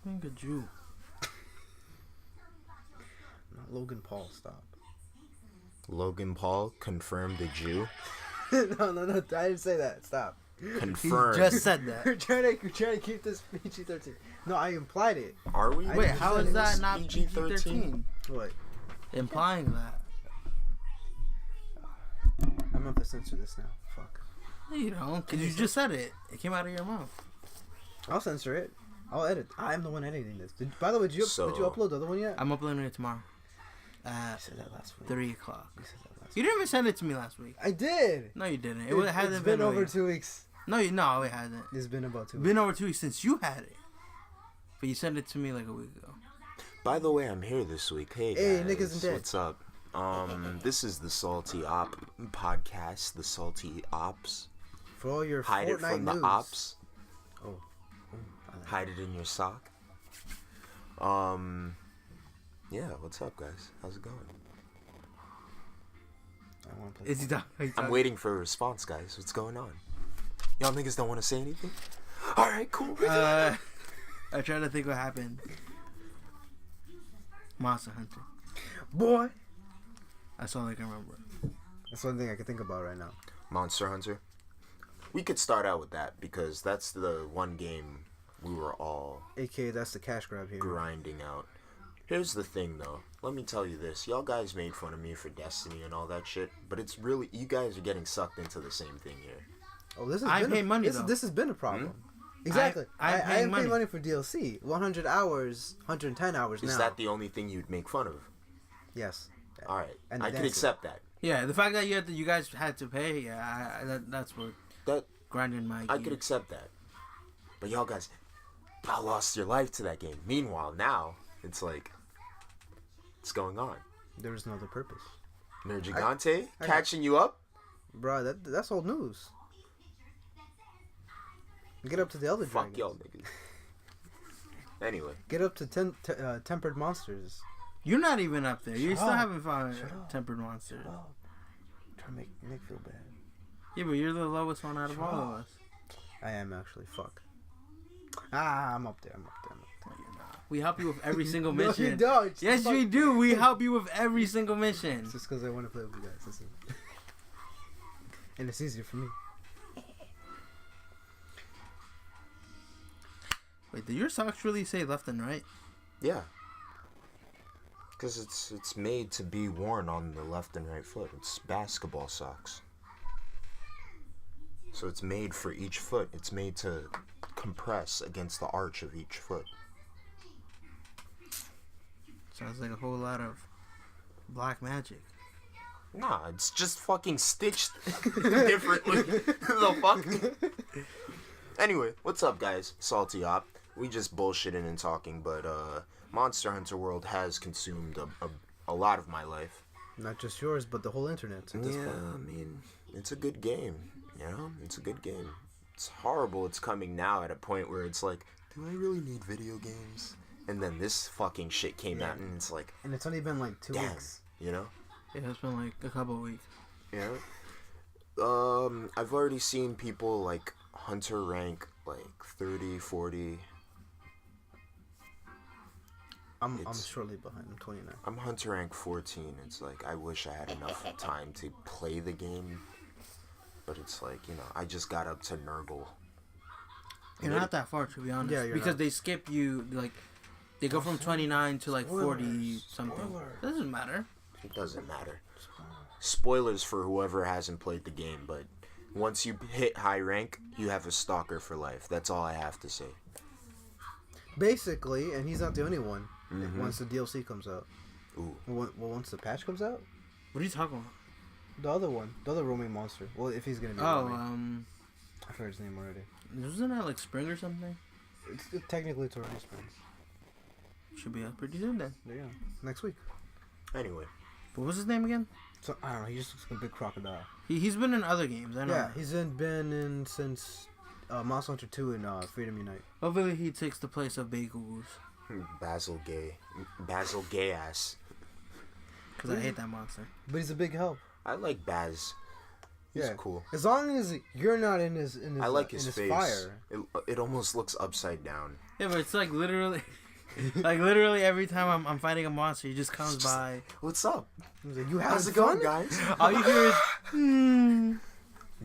Think a Jew. Not Logan Paul. Stop. Logan Paul confirmed a Jew. No. I didn't say that. Stop. Confirmed. He just said that. We're trying to keep this PG-13. No, I implied it. Are we? Wait, how is that not PG-13? What? Implying that. I'm gonna have to censor this now. Fuck. No, you don't, because you just said it. It came out of your mouth. I'll censor it. I'll edit. I'm the one editing this. By the way, did you upload the other one yet? I'm uploading it tomorrow. You said that last week. 3 o'clock. You said that last You didn't even send it to me last week. I did. No, you didn't. It's been over 2 weeks. No, it hasn't. It's been about 2 weeks. Been over 2 weeks since you had it. But you sent it to me like a week ago. By the way, I'm here this week. Hey guys, Nick isn't dead. What's up? This is the Salty Op podcast. The Salty Ops. For all your Hide Fortnite it from news. the ops. Oh. Hide it in your sock. Yeah, what's up, guys? How's it going? I want to play. Is he talking? I'm waiting for a response, guys. What's going on? Y'all niggas don't want to say anything? Alright, cool. I try to think what happened. Monster Hunter. Boy. That's all I can remember. That's the only thing I can think about right now. Monster Hunter. We could start out with that because that's the one game we were all AKA, that's the cash grab here. grinding out. Here's the thing, though. Let me tell you this. Y'all guys made fun of me for Destiny and all that shit, but it's really... You guys are getting sucked into the same thing here. Oh, this has I been pay money, though. This has been a problem. Exactly. I pay pay money for DLC. 100 hours, 110 hours now. Is that the only thing you'd make fun of? Yes. Alright. And I can accept that. Yeah, the fact that you guys had to pay, that's what grinding my I gear. could accept that. But y'all guys... Y'all lost your life to that game. Meanwhile, now, it's like... What's going on? There is no other purpose. Nergigante catching you up? Bro, that's old news. Get up to the other Fuck dragons. y'all niggas. Anyway. Get up to tempered monsters. You're not even up there. You Shut still up. haven't found Shut up. tempered monsters. Trying to make Nick feel bad. Yeah, but you're the lowest one out of all of us. I am actually. Fuck. I'm up there. No, you're not. We help you with every single No, mission. you don't. Yes, we do. We help you with every single mission. It's just because I want to play with you guys. Listen. And it's easier for me. Wait, did your socks really say left and right? Yeah. Because it's made to be worn on the left and right foot. It's basketball socks. So it's made for each foot. It's made to compress against the arch of each foot. Sounds like a whole lot of black magic. Nah, it's just fucking stitched differently. The fuck? Anyway, what's up, guys? Salty Op. We just bullshitting and talking, but Monster Hunter World has consumed a lot of my life. Not just yours, but the whole internet at this point. I mean, it's a good game. You know, it's a good game. It's horrible it's coming now at a point where it's like, do I really need video games? And then this fucking shit came out, and it's like... And it's only been like 2 damn, weeks. you know? Yeah, it's been like a couple of weeks. Yeah. I've already seen people, like, Hunter rank, like, 30, 40... I'm shortly behind. I'm 29. I'm Hunter rank 14. It's like, I wish I had enough time to play the game. But it's like, you know, I just got up to Nurgle. You're not that far, to be honest. Yeah, you're because not. they skip you, like, they go from 29 to, like, 40 something. Spoilers. Doesn't matter. It doesn't matter. Spoilers for whoever hasn't played the game, but once you hit high rank, you have a stalker for life. That's all I have to say. Basically, and he's not the only one. Mhm. Once the DLC comes out. Ooh. Well, once the patch comes out? What are you talking about? The other one. The other roaming monster. Well, if he's going to be Oh, roaming. I forgot his name already. Wasn't that, like, spring or something? Technically, it's already spring. Should be out pretty soon, then. There you go. Next week. Anyway. What was his name again? So, I don't know. He just looks like a big crocodile. He's been in other games, I know. Yeah, he's been in since Monster Hunter 2 and Freedom Unite. Hopefully he takes the place of Bagel Goose. Basil Gay ass. Because I hate that monster. But he's a big help. I like Baz. He's cool. As long as you're not in his I like his face. fire. It almost looks upside down. Yeah, but it's like literally, like literally every time I'm fighting a monster, he just comes by. What's up? He's like, How's it going, guys? All you hear is,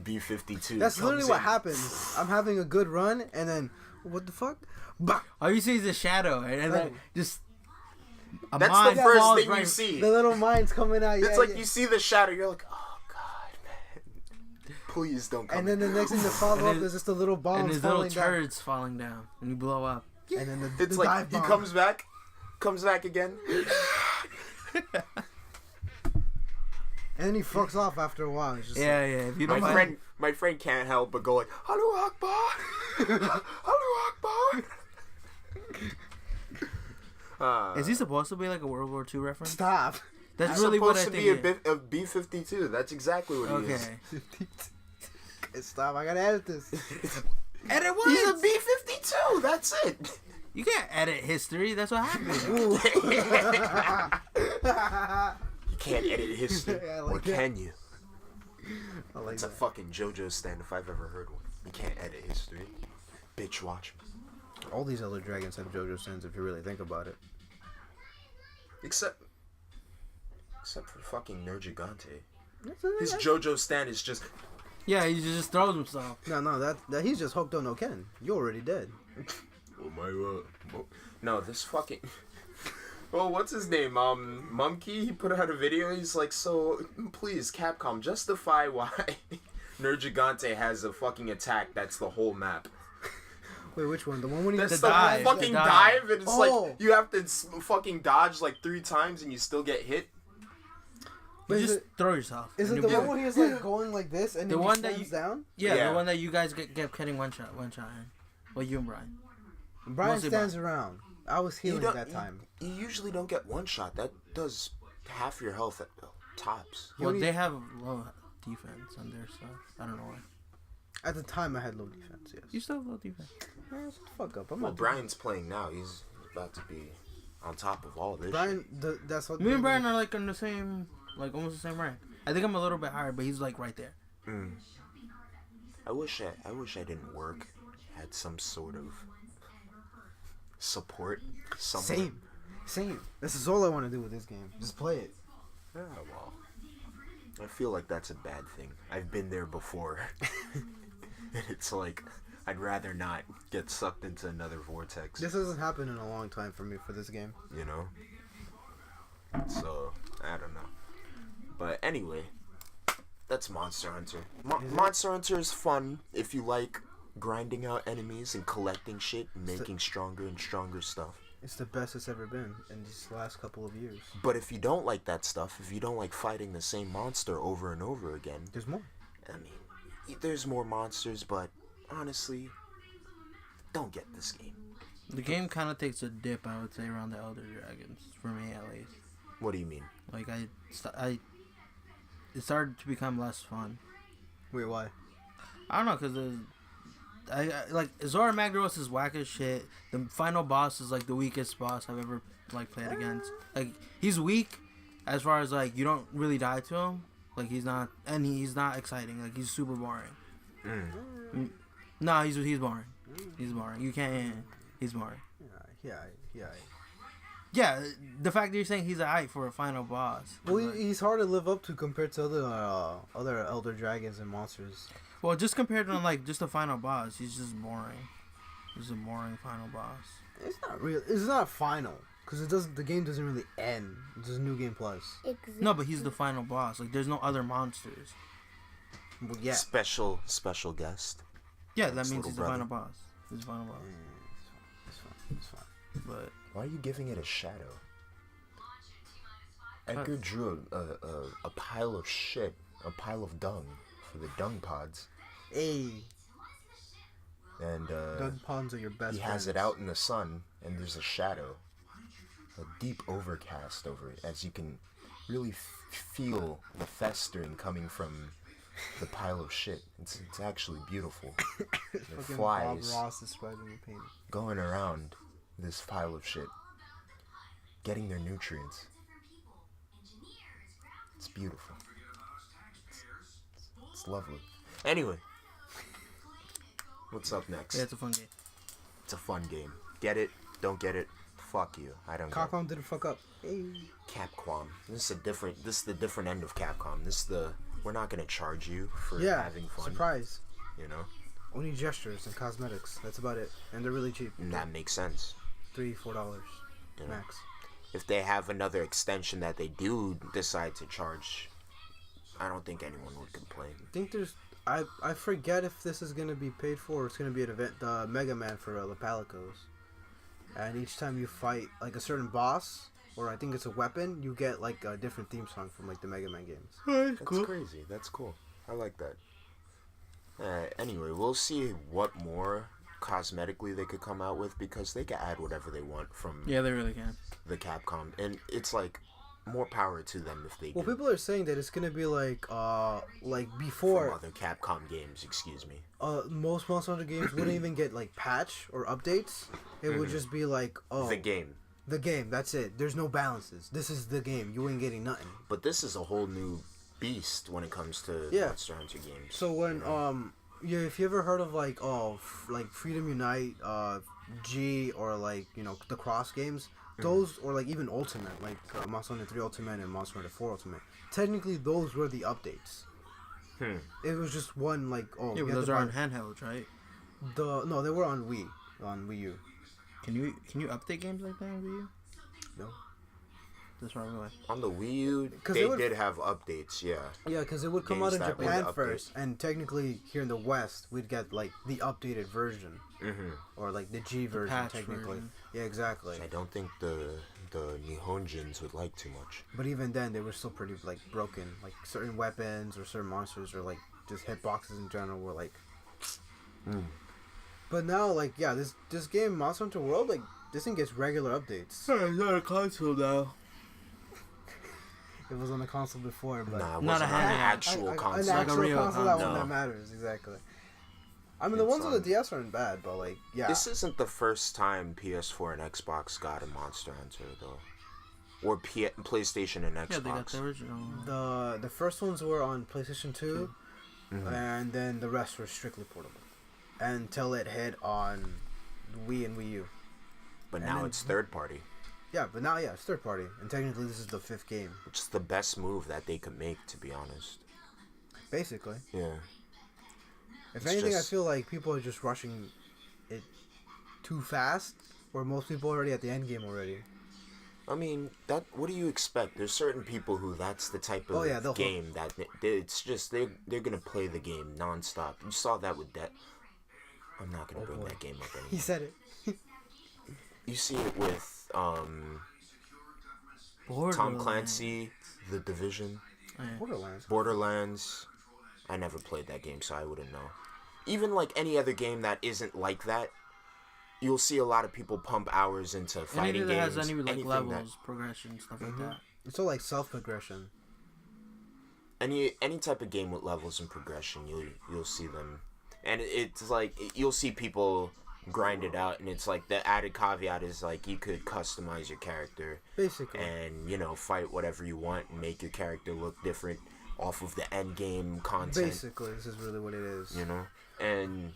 B-52. That's literally what happens. I'm having a good run, and then what the fuck? Bah! all you see is a shadow, and then just. That's the first thing you see. The little mine's coming out. It's like you see the shadow, you're like, oh god, man, please don't come. And then the next thing to follow up is just a little bomb and his little turds falling down, and you blow up. And then it's the like dive he bomb. comes back again. And then he fucks off after a while. It's just If you don't my friend can't help but go like, Allahu Akbar, Allahu Akbar. Is he supposed to be like a World War II reference? Stop. That's really what I think. Supposed to be a B-52. That's exactly what he is. Stop. I gotta edit this. Edit what? He's a B-52. That's it. You can't edit history. That's what happened. You can't edit history. Yeah, or can you? I like It's that. a fucking JoJo stand if I've ever heard one. You can't edit history. Bitch, watch me. All these other dragons have JoJo sins if you really think about it. Except for fucking Nergigante. His JoJo stand is just... Yeah, he just throws himself. No, that he's just Hokuto no Ken. You're already dead. Oh my god. No, this fucking... Well, what's his name? Monkey, he put out a video. He's like, so, please, Capcom, justify why Nergigante has a fucking attack that's the whole map. Wait, which one? The one when he That's has the dive. fucking The dive, dive. and it's like, you have to fucking dodge like 3 times and you still get hit. You Is just it- throw yourself. Is it the one when he's like going like this and The then he one that slams you- down? Yeah, the one that you guys kept getting one shot in. Well, you and Brian. Brian Mostly stands around. I was healing at that time. You usually don't get one shot. That does half your health at tops. Well, they have low defense on their stuff. I don't know why. At the time, I had low defense. Yes. You still have low defense. Man, shut the fuck up. I'm Well, not. Brian's playing now. He's about to be on top of all this. Brian, that's what. Me and Brian are like on the same, like almost the same rank. I think I'm a little bit higher, but he's like right there. I wish I didn't work. Had some sort of support. Somewhere. Same. This is all I want to do with this game. Just play it. Yeah, well, I feel like that's a bad thing. I've been there before. And it's like, I'd rather not get sucked into another vortex. This hasn't happened in a long time for me for this game. You know? So, I don't know. But anyway, that's Monster Hunter. Monster Hunter is fun if you like grinding out enemies and collecting shit and making stronger and stronger stuff. It's the best it's ever been in these last couple of years. But if you don't like that stuff, if you don't like fighting the same monster over and over again, There's more. I mean, there's more monsters, but honestly, don't get this game. The game kind of takes a dip, I would say, around the Elder Dragons for me at least. What do you mean? Like it started to become less fun. Wait, why? I don't know, cause I like Zora Magdaros is whack as shit. The final boss is like the weakest boss I've ever like played against. Like he's weak as far as like you don't really die to him. Like he's not exciting. Like he's super boring. No, he's boring. He's boring. You can't. He's boring. Yeah, the fact that you're saying he's a hype for a final boss. Well, like, he's hard to live up to compared to other Elder Dragons and monsters. well, just compared to like just the final boss, he's just boring. He's a boring final boss. It's not real. It's not final because it doesn't. The game doesn't really end. It's just New Game Plus. No, but he's the final boss. Like there's no other monsters. Well, yeah. Special guest. Yeah, that Thanks, means little he's the brother. final boss. He's the final boss. It's fine. But Why are you giving it a shadow? Edgar drew a pile of shit, a pile of dung for the dung pods, Hey, and Doug Ponds are your best. he has friends. it out in the sun, and there's a shadow, a deep overcast over it, as you can really feel the festering coming from the pile of shit. It's actually beautiful. The Fucking flies Bob Ross describing the painting. going around this pile of shit, getting their nutrients. It's beautiful. It's lovely. Anyway, what's up next? Yeah, it's a fun game. It's a fun game. Get it? Don't get it? Fuck you. I don't. Capcom didn't fuck up. Hey. Capcom. This is the different end of Capcom. We're not gonna charge you for having fun. Surprise. You know. Only gestures and cosmetics. That's about it, and they're really cheap. And that makes sense. $3-4 max. If they have another extension that they do decide to charge, I don't think anyone would complain. I think there's. I forget if this is gonna be paid for or it's gonna be an event. The Mega Man for the Palicos. And each time you fight like a certain boss, or I think it's a weapon, you get like a different theme song from like the Mega Man games. That's cool. Crazy. That's cool. I like that. Anyway, we'll see what more cosmetically they could come out with, because they can add whatever they want from. Yeah, they really can. The Capcom, and it's like more power to them if they. Well, do. people are saying that it's gonna be like before. From other Capcom games, excuse me. Most Monster Hunter games wouldn't even get like patch or updates. It would just be like, the game. The game. That's it. There's no balances. This is the game. You ain't getting nothing. But this is a whole new beast when it comes to Monster Hunter games. So when if you ever heard of like Freedom Unite, G, or like the Cross games, those, or like even Ultimate, like Monster Hunter 3 Ultimate and Monster Hunter 4 Ultimate. Technically, those were the updates. It was just one like Yeah, but those are on handhelds, right? No, they were on Wii U. Can you update games like that on Wii U? No. That's where I'm going. On the Wii U, they did have updates, yeah. Yeah, because it would come out in Japan first, and technically here in the West, we'd get like the updated version, or like the G version, technically. Version. Yeah, exactly. I don't think the Nihonjins would like too much. But even then, they were still pretty like broken. Like certain weapons or certain monsters, or like just hitboxes in general, were like. But now, like, yeah, this game, Monster Hunter World, like, this thing gets regular updates. It's not a console now. It was on the console before, but it wasn't an actual console. An actual console, that one that matters, exactly. I mean, the ones on the DS aren't bad, but like, yeah. This isn't the first time PS4 and Xbox got a Monster Hunter, though. Or PlayStation and Xbox. Yeah, they got the original. The first ones were on PlayStation 2, and then the rest were strictly portable. Until it hit on Wii and Wii U. But now it's third party. Yeah, but now, it's third party. And technically this is the 5th game. Which is the best move that they could make, to be honest. Basically. Yeah. If anything, I feel like people are just rushing it too fast, or most people are already at the end game already. I mean, what do you expect? There's certain people who that's the type of game that it's just they're gonna play the game nonstop. You saw that with that. I'm not gonna bring that game up anymore. He said it. You see it with Tom Clancy, The Division, Borderlands. I never played that game, so I wouldn't know. Even like any other game that isn't like that, you'll see a lot of people pump hours into fighting games. Anything that has any like levels, progression, stuff like that. It's all like self-progression. Any type of game with levels and progression, you'll see them. And it's like, you'll see people grind it out, and it's like, the added caveat is like, you could customize your character. Basically. And, fight whatever you want and make your character look different off of the end game content. Basically, this is really what it is. And,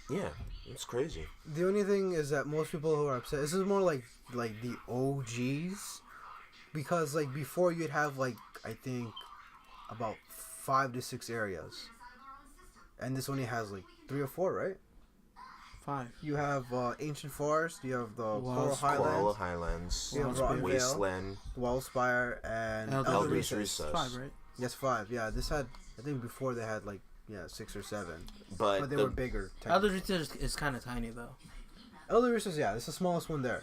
yeah, it's crazy. The only thing is that most people who are upset, this is more like the OGs, because like before you'd have like, I think, about 5 to 6 areas. And this only has like 3 or 4, right? 5. You have Ancient Forest, you have the Coral Highlands, you have Wasteland, Wellspire, and Eldritch Recess. 5, right? Yes, 5. Yeah, this had, I think before they had like 6 or 7, but they were bigger. Eldritch Recess is kind of tiny though. Eldritch Recess, it's the smallest one there.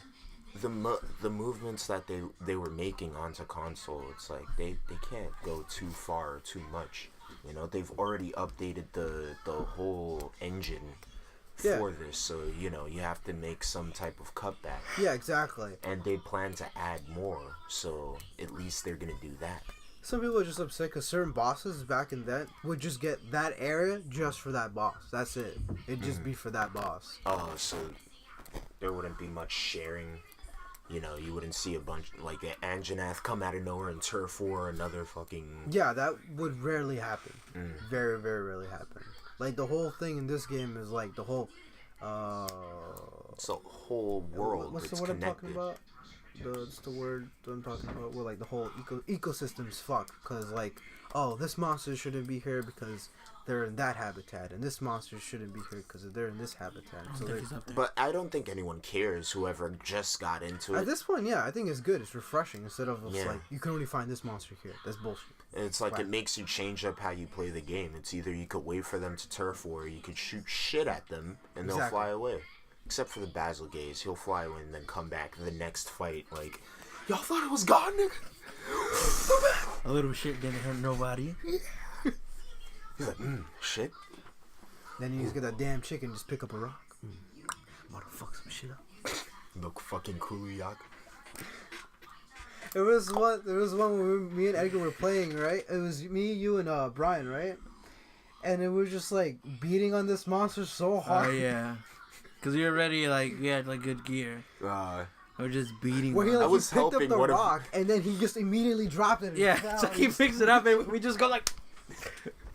The movements that they were making onto console, it's like they can't go too far or too much. They've already updated the whole engine for this, so you have to make some type of cutback. Yeah, exactly. And they plan to add more, so at least they're gonna do that. Some people are just upset because certain bosses back in that would just get that area just for that boss. That's it. It'd just be for that boss. Oh, so there wouldn't be much sharing You know, you wouldn't see a bunch like the Anjanath come out of nowhere and turf war another fucking. Yeah, that would rarely happen. Very, very rarely happen. Like the whole thing in this game is like the whole. It's a whole world. What's the word I'm talking about? It's the word that I'm talking about. Where like the whole ecosystem's fucked because like, oh, this monster shouldn't be here because they're in that habitat, and this monster shouldn't be here because they're in this habitat. But I don't think anyone cares. Whoever just got into it. At this point, yeah, I think it's good. It's refreshing instead of like you can only find this monster here. That's bullshit. It's like it makes you change up how you play the game. It's either you could wait for them to turf war, or you could shoot shit at them and they'll fly away. Except for the Basil Gaze, he'll fly away and then come back the next fight like, y'all thought it was gone, nigga. A little shit didn't hurt nobody. He's like, shit. Then you just get that damn chicken, just pick up a rock. About to fuck some shit up. Look fucking Kuliak. There was one where me and Edgar were playing, right? It was me, you, and Brian, right? And it was just like beating on this monster so hard. Oh yeah, because we were ready, like we had like good gear. We're just beating. Where he picked up the rock and then he just immediately dropped it. Yeah, so he picks it up and we just go like,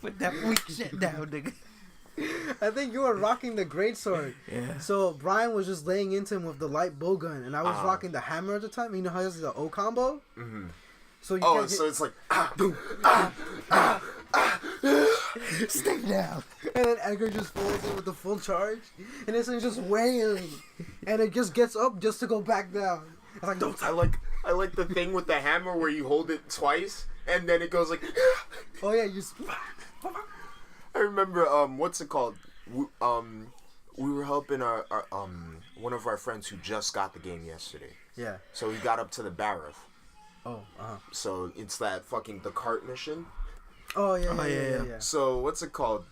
put that weak shit down, nigga. I think you were rocking the greatsword. Yeah. So Brian was just laying into him with the light bow gun, and I was rocking the hammer at the time. You know how he has the O combo? Mm-hmm. So so it's like stay down, and then Edgar just falls in with the full charge, and this thing's just wailing, and it just gets up just to go back down. I was like, don't. I like the thing with the hammer where you hold it twice and then it goes like. Oh yeah, you. I remember what's it called? We were helping our one of our friends who just got the game yesterday. Yeah. So he got up to the Barroth. Oh. So it's that fucking the cart mission. Oh yeah. So what's it called?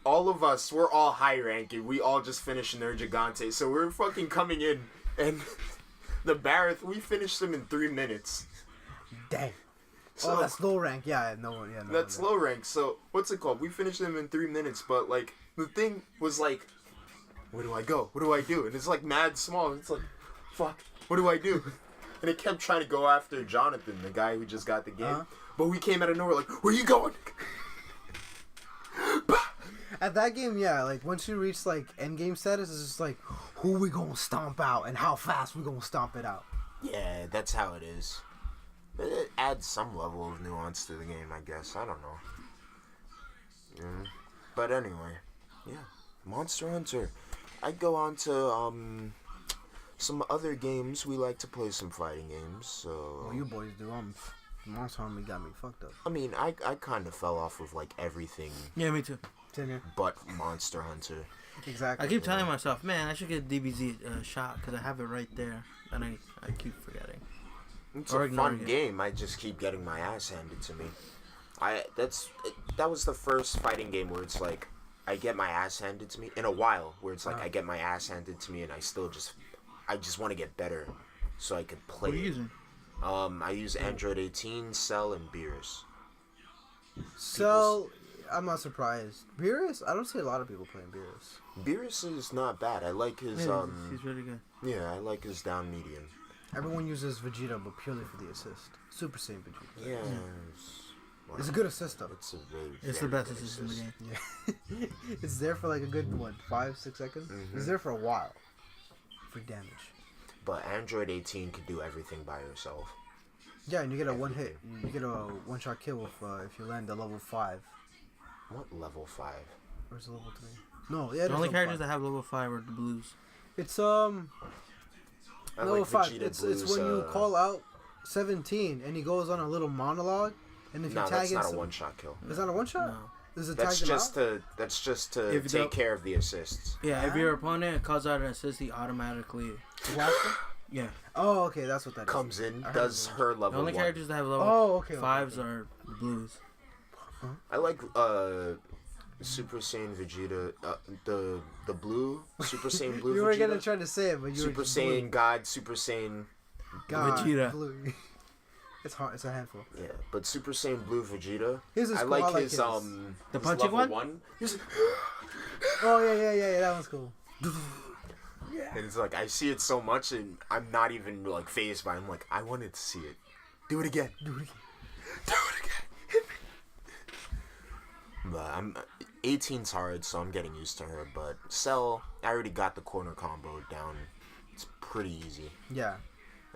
All of us, we're all high ranking. We all just finished Ner Gigante. So we're fucking coming in, and the Barroth, we finished them in 3 minutes. Dang. So, that's low rank. Yeah, no. That's low rank. So what's it called? We finished them in 3 minutes, but like the thing was like, where do I go? What do I do? And it's like mad small. It's like, fuck. What do I do? And it kept trying to go after Jonathan, the guy who just got the game. But we came out of nowhere like, where you going? At that game, yeah, like once you reach like end game status, it's just like, who we gonna stomp out and how fast we gonna stomp it out. Yeah, that's how it is. It adds some level of nuance to the game, I guess. I don't know. But anyway, yeah, Monster Hunter. I'd go on to some other games. We like to play some fighting games. So. Well, you boys do. Monster Hunter got me fucked up. I mean, I kind of fell off of like everything. Yeah, me too. Same here. But Monster Hunter. Exactly. I keep telling myself, man, I should get DBZ shot because I have it right there, and I keep forgetting. It's a fun game. I just keep getting my ass handed to me. That was the first fighting game where it's like I get my ass handed to me in a while. Where it's like I get my ass handed to me and I just want to get better, so I can play. What are you using? I use Android 18, Cell, and Beerus. Cell, I'm not surprised. Beerus, I don't see a lot of people playing Beerus. Beerus is not bad. I like his he's really good. Yeah, I like his down medium. Everyone uses Vegeta, but purely for the assist. Super Saiyan Vegeta. Yeah. It's a good assist, though. It's the best assist in the game. Yeah. It's there for like a good, 5-6 seconds? It's there for a while. For damage. But Android 18 could do everything by yourself. Yeah, and you get a one hit. You get a one-shot kill if you land a level 5. What level 5? Or is it level 3? No, yeah. The only characters that have level 5 are the blues. It's level 5. It's when you call out 17 and he goes on a little monologue, and if you tag that's not a one-shot kill. Is that a one-shot? No. Does it That's tag just them out? to take care of the assists. Yeah, if your opponent calls out an assist, he automatically Blast them? Yeah. Oh, okay, that's what that comes is. in, does her level. The only 1. characters that have level 5s okay. are blues. I like Super Saiyan Vegeta, the blue Super Saiyan blue. You were Vegeta. gonna try to say it, but you Super were just Saiyan blue. God, Super Saiyan. God, Vegeta. blue. It's hard. It's a handful. Yeah, but Super Saiyan Blue Vegeta. His is I cool. like I like his his. The his punching level one? He's Oh yeah, that one's cool. And it's like, I see it so much, and I'm not even, like, phased by it. I'm like, I wanted to see it. Do it again. Do it again. Do it again. But 18's hard, so I'm getting used to her. But Cell, I already got the corner combo down. It's pretty easy. Yeah.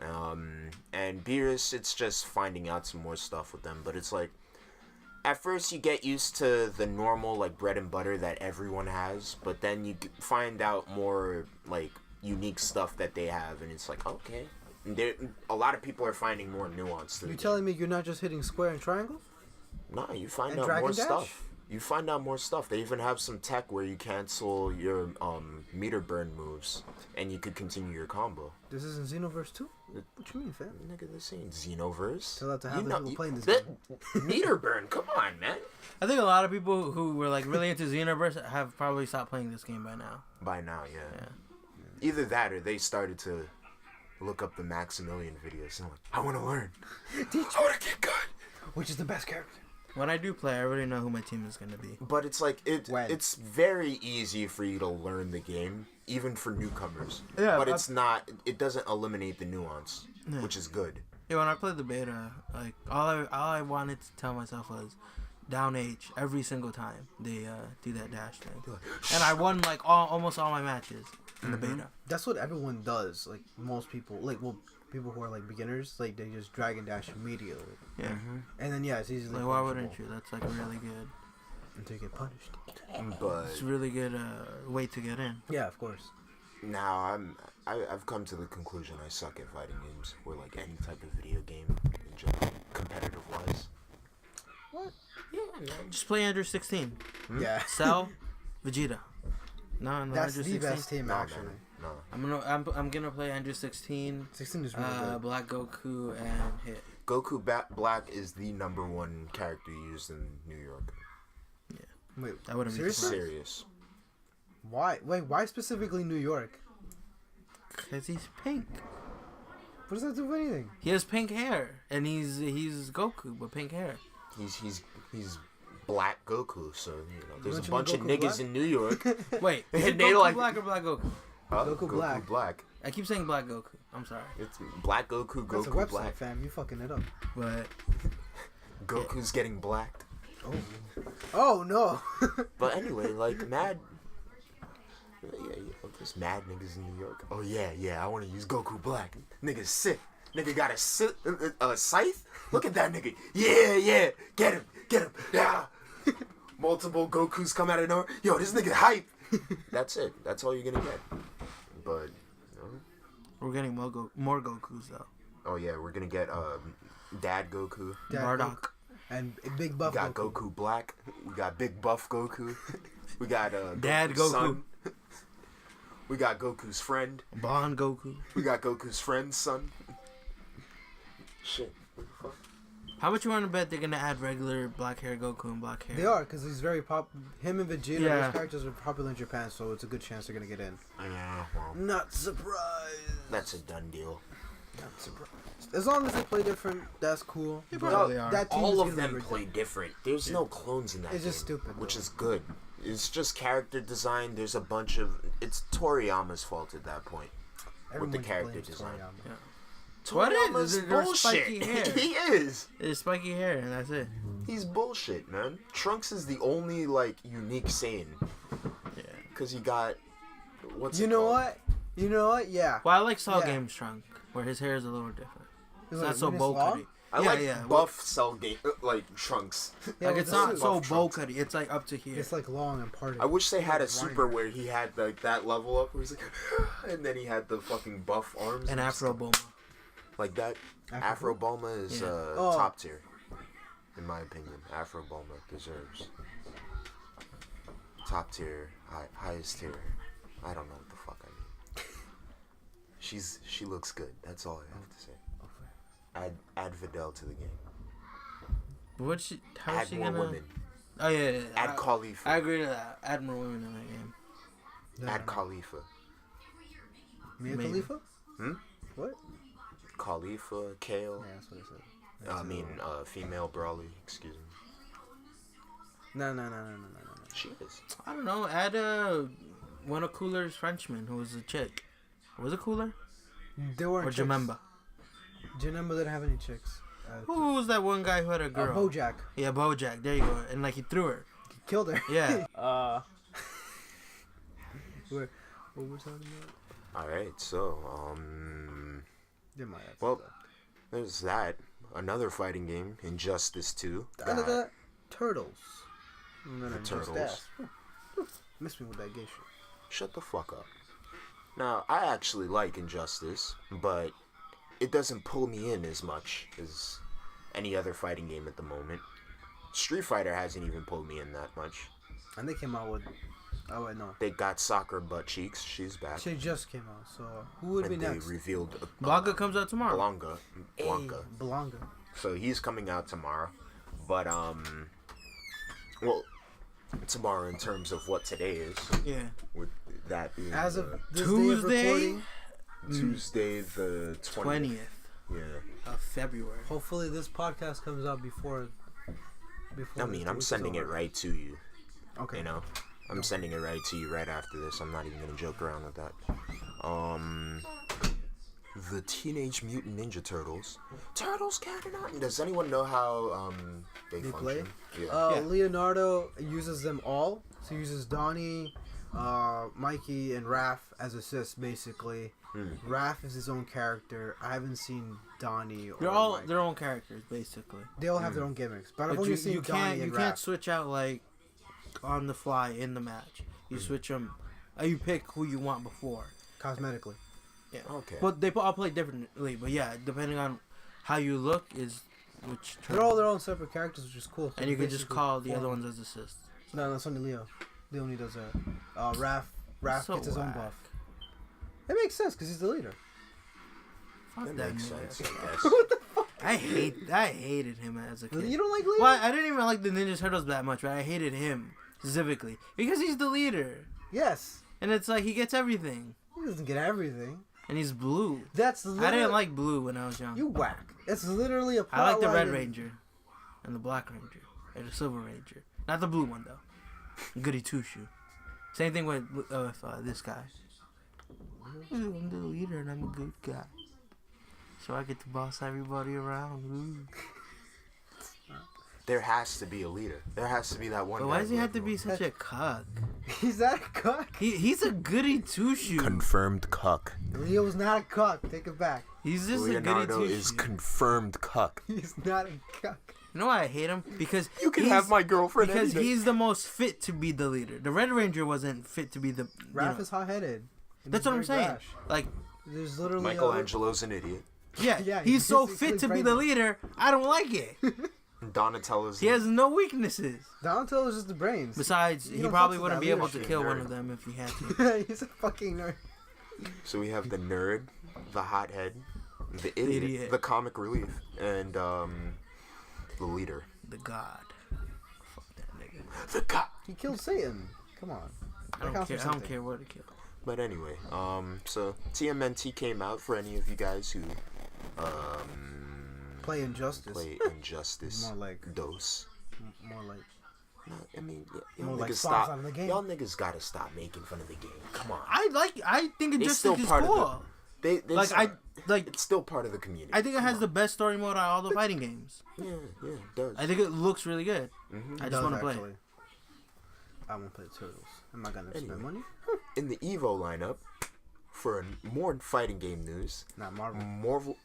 And Beerus, it's just finding out some more stuff with them. But it's like, at first you get used to the normal, like, bread and butter that everyone has. But then you find out more, like, unique stuff that they have. And it's like, okay. A lot of people are finding more nuance to the You game. telling me you're not just hitting square and triangle? No, you find And out Dragon more Dash? stuff. You find out more stuff. They even have some tech where you cancel your meter burn moves, and you could continue your combo. This isn't Xenoverse 2? What you mean, fam? Nigga, this ain't Xenoverse. Tell that to half the people playing this that, game. Meter burn, come on, man. I think a lot of people who were like really into Xenoverse have probably stopped playing this game by now. By now, yeah. Either that or they started to look up the Maximilian videos and like, I want to learn. I want to get good. Which is the best character? When I do play, I already know who my team is gonna be. But it's like When? it's very easy for you to learn the game, even for newcomers. Yeah, but it's not. It doesn't eliminate the nuance, which is good. Yeah, when I played the beta, like all I wanted to tell myself was down H every single time they do that dash thing, and I won like almost all my matches in the beta. That's what everyone does. Like, most people, people who are like beginners, like they just drag and dash immediately. Yeah. And then it's easily Like, why punishable wouldn't you? That's like really good. until you get punished. But It's a really good way to get in. Yeah, of course. now I've come to the conclusion I suck at fighting games, or like any type of video game in general, competitive wise. What? Yeah, man. Just play Andrew 16. Yeah. Cell, Vegeta. No, That's Andrew the 16. best team, No, actually. man. No. I'm gonna play Andrew 16, 16 is really good. Black Goku, and Hit. Goku Black is the #1 character used in New York. Wait, I wouldn't be seriously? surprised. Serious. Why? Wait, why specifically New York? Cause he's pink. What does that do with anything? He has pink hair, and he's Goku, but pink hair. He's Black Goku, so there's Don't a you bunch mean of Goku niggas Black? in New York. Wait, is And it they Goku like- Black or Black Goku? Huh? Goku Black. I keep saying Black Goku. I'm sorry, It's Black Goku, That's a Goku website, Black. fam. You fucking it up. but Goku's getting blacked. Oh. Oh no. But anyway, like mad. Yeah, there's mad niggas in New York. Oh yeah, I want to use Goku Black. Nigga's sick. Nigga got a scythe. Look at that nigga. Yeah, get him. Yeah. Multiple Gokus come out of nowhere. Yo, this nigga hype. That's it. That's all you're gonna get. But we're getting more Gokus though. oh yeah, we're gonna get Dad Goku. Dad Bardock. Goku. And Big We Buff got Goku. Goku Black. We got Big Buff Goku. We got Dad Goku's Goku. son. We got Goku's friend. Bon Goku. We got Goku's friend's son. Shit. What the fuck? How much you want to bet they're gonna add regular black hair Goku and black hair? They are, because he's very him and Vegeta, Yeah. those characters are popular in Japan, so it's a good chance they're gonna get in. Yeah, well, Not surprised. that's a done deal. Not surprised. As long as they play different, that's cool. They probably are. That team is All gonna of be them really play good. different. There's no clones in that It's just game, stupid, which though. is good. It's just character design. There's a bunch of... It's Toriyama's fault at that point. Everyone with the character blames design. Toriyama. Yeah. What is Toriyama's it? There's bullshit. spiky hair. He is. It's spiky hair, and that's it. He's bullshit, man. Trunks is the only, like, unique Saiyan. Yeah. Because he got... What's You it know called? what? You know what? Yeah. Well, I like Cell Yeah. Games Trunk, where his hair is a little different. It's It's not so when bow long. cutty. I like yeah. buff Cell game, like Trunks. Yeah, Like with it's the not suit. so Buff bow Trunks. cutty. It's like up to here. It's like long and parted. I wish they had a Like super Rhino. where he had like that level up, where he's like, and then he had the fucking buff arms. And Afro Boma. like that. Afro Afro Bulma is Yeah. Oh. top tier, in my opinion. Afro Bulma deserves top tier, highest tier. I don't know what the fuck I mean. She looks good. That's all I have to say. Add Videl to the game. What's she? How is Add she more gonna? women. Oh yeah. Add Khalifa. I agree to that. Add more women in that game. Yeah. Add Khalifa. Mia Maybe. Khalifa? Hmm? What? Khalifa, Kale. Yeah, that's what I said. I mean, female Brawly. Excuse me. No. She is. I don't know. Add one of Cooler's Frenchmen who was a chick. Was it Cooler They weren't or chicks. Jamemba? Jamemba didn't have any chicks. Who was that one guy who had a girl? Bojack. Yeah, Bojack. There you go. And like he threw her. He killed her. Yeah. What were we talking about? All right, so They might have well, there's that. Another fighting game, Injustice 2. Turtles. And then The I just Turtles. asked. Miss me with that gay shit. Shut the fuck up. Now, I actually like Injustice, but it doesn't pull me in as much as any other fighting game at the moment. Street Fighter hasn't even pulled me in that much. And they came out with. Oh wait, no. They got Soccer Butt Cheeks. She's back. She just came out, so who would be And next? they revealed Blanca comes out tomorrow. Blanca. Blanca. So he's coming out tomorrow. But, well, tomorrow in terms of what today is. Yeah. With that being As of this Tuesday? day of recording, Tuesday the 20th. 20th Yeah. of February. hopefully this podcast comes out before. I mean, I'm sending it right to you. Okay. You know? I'm sending it right to you right after this. I'm not even gonna joke around with that. The Teenage Mutant Ninja Turtles. Turtles Cannon Out. Does anyone know how they play? function? Yeah. Yeah. Leonardo uses them all. So he uses Donnie, Mikey, and Raph as assists, basically. Raph is his own character. I haven't seen Donnie or They're all Mike. their own characters, basically. They all have their own gimmicks, but I've But only you, seen you Donnie can't and you Raph. can't switch out like on the fly in the match. You switch them. You pick who you want before. Cosmetically. Yeah. Okay. But they all play differently. But yeah, depending on how you look is which. They're all their own separate characters, which is cool. So And you can just basically call the form- other ones as assists. No, that's only Leo. Leo only does that. Raph So gets his own whack. buff. It makes sense because he's the leader. Fuck That that makes nigga. sense, I guess. I hated him as a kid. You don't like Leo? Well, I didn't even like the Ninja Turtles that much, but I hated him specifically because he's the leader, Yes. and it's like he gets everything, He doesn't get everything. and he's blue. That's I literally... didn't like blue when I was young. You whack. It's literally a plot I like the line Red in- Ranger, and the Black Ranger, and the Silver Ranger. Not the blue one though. Goody Two Shoe. Same thing with this guy. I'm the leader and I'm a good guy, so I get to boss everybody around. Ooh. There has to be a leader. There has to be that one But guy why does he who have to be everyone- such a cuck? He's not a cuck. He's a goody two shoe. Confirmed cuck. Leo's not a cuck. Take it back. He's just Leonardo a goody two is shoe. confirmed cuck. He's not a cuck. You know why I hate him? Because You can he's- have my girlfriend because any day. he's the most fit to be the leader. The Red Ranger wasn't fit to be the. Raph is hot-headed. And That's he's what I'm very saying. brash. Like, There's literally Michelangelo's an idiot. yeah, Yeah, he's so basically fit to be brain the dead. leader. I don't like it. Donatello's. He has no weaknesses. Donatello is just the brains. Besides, You he don't probably fuck with wouldn't that be able to leadership. kill one Nerd. of them if he had to. He's a fucking nerd. So we have the nerd, the hothead, the idiot, the comic relief, and the leader. The God. Fuck that nigga. The guy. He killed Satan. Come on. I don't care. I don't care what to kill. But anyway, so TMNT came out for any of you guys who Play Injustice. play Injustice. More like- Dose. More like... No, I mean, y'all More like niggas spots stop. out of the game. Y'all niggas gotta stop making fun of the game. Come on. I think It's Injustice still is part cool. of the. Like It's still part of the community. I think it Come has on. the best story mode out of all the fighting games. Yeah, it does. I think it looks really good. Mm-hmm. I just want to play. Actually. I want to play Turtles. Am I gonna spend Anyway. money? In the Evo lineup, for more fighting game news, Not Marvel. Marvel,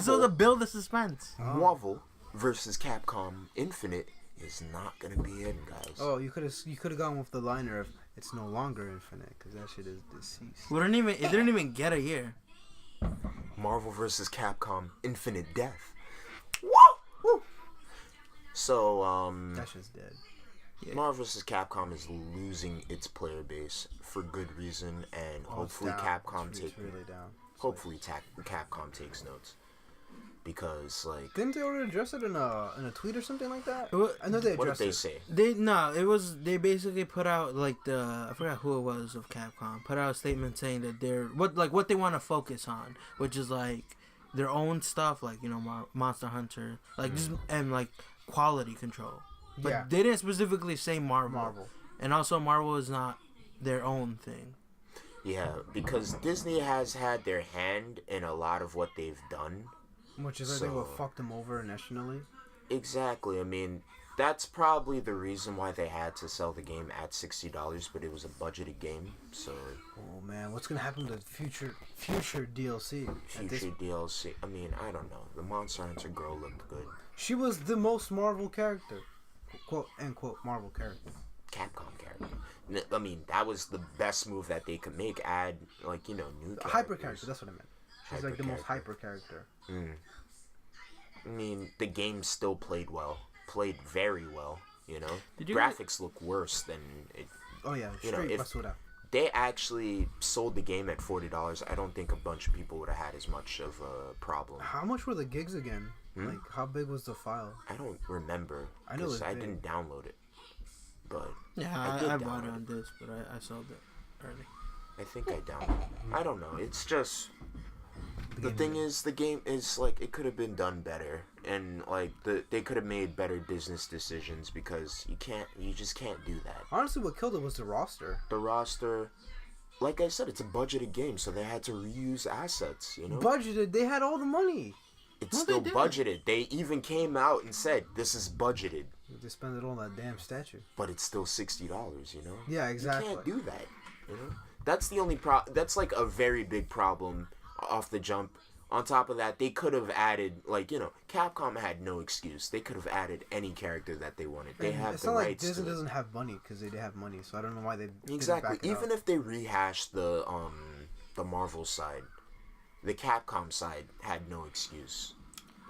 So to build the suspense. Marvel versus Capcom Infinite is not gonna be in, guys. Oh, you could have gone with the liner of it's no longer infinite because that shit is deceased. It didn't even get a year. Marvel versus Capcom Infinite Death. So, That shit's dead. Yeah. Marvel vs. Capcom is losing its player base for good reason, and hopefully It's Capcom It's take really down. hopefully Capcom takes notes, because like Didn't they already address it in a tweet or something like that? Wa- I know they what did addressed they it. say? They basically put out like I forgot who it was of Capcom put out a statement saying that they're what they want to focus on, which is like their own stuff, like Monster Hunter, like just and like quality control. But Yeah. they didn't specifically say Marvel. Marvel. And also Marvel is not their own thing. Yeah, because Disney has had their hand in a lot of what they've done. Which is, I think, what fucked them over initially. Exactly. I mean, that's probably the reason why they had to sell the game at $60, but it was a budgeted game, so... Oh, man, what's gonna happen to future DLC? Future DLC. I mean, I don't know. The Monster Hunter girl looked good. She was the most Marvel character. Quote, end quote, Marvel character. Capcom character. I mean, that was the best move that they could make. Add, like, you know, new characters. Hyper character, that's what I meant. She's Hyper like the most character. hyper character. I mean, the game still played well. Played very well, you know? Did you Graphics look worse than it. Oh, yeah, You know, straight if- basura. They actually sold the game at $40. I don't think a bunch of people would have had as much of a problem. How much were the gigs again? Like, how big was the file? I don't remember. I know it was I big. didn't download it. But Yeah, did I bought it download on disc, but I sold it early. I think I downloaded it. I don't know. It's just... The game thing is, the game is, like, it could have been done better. And, like, they could have made better business decisions because you just can't do that. Honestly, what killed it was the roster. The roster, like I said, it's a budgeted game, so they had to reuse assets, you know? Budgeted, they had all the money. It's No, they still didn't. budgeted. They even came out and said, this is budgeted, They spent it all on that damn statue. but it's still $60, you know? Yeah, exactly. You can't do that, you know? That's the only that's like a very big problem off the jump. On top of that, they could have added, like, you know, Capcom had no excuse. They could have added any character that they wanted. They And have it's the not like rights Disney to it. doesn't have money because they have money, so I don't know why they didn't Exactly. back it Even up. if they rehashed the Marvel side, the Capcom side had no excuse.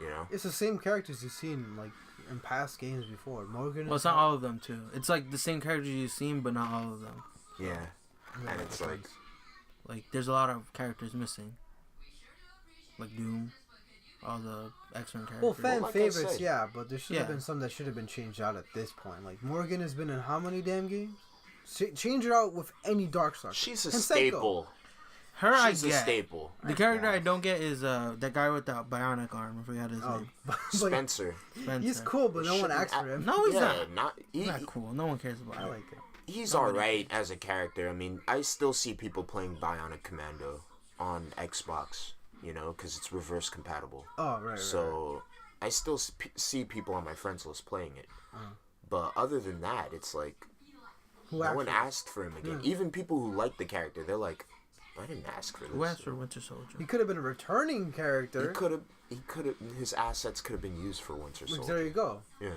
You know? It's the same characters you've seen like in past games before. Morgan. Well, it's not all of them too. It's like the same characters you've seen, but not all of them. Yeah. And it's like, Like there's a lot of characters missing. Like Doom, all the X-Men characters. Well, fan like I favorites, said. yeah, but there should have Yeah. been some that should have been changed out at this point. Like Morgan has been in how many damn games? Change it out with any Darkstalker. she's a Conseco. staple. Her She's I a get. staple. The character I don't get is that guy with the bionic arm. I forgot his name. but Spencer. Spencer. he's cool, but no one Shouldn't acts for him. No, he's Yeah, not. he, Not cool. No one cares about I him. like it. he's alright as a character. I mean, I still see people playing Bionic Commando on Xbox, you know, because it's reverse compatible. Oh, right. So I still see people on my friends list playing it. But other than that, it's like Who no one actually- asked for him again. Even people who like the character, they're like, I didn't ask for this. Who asked for Winter Soldier? He could have been a returning character. He could have. His assets could have been used for Winter Which, Soldier. there you go. Yeah.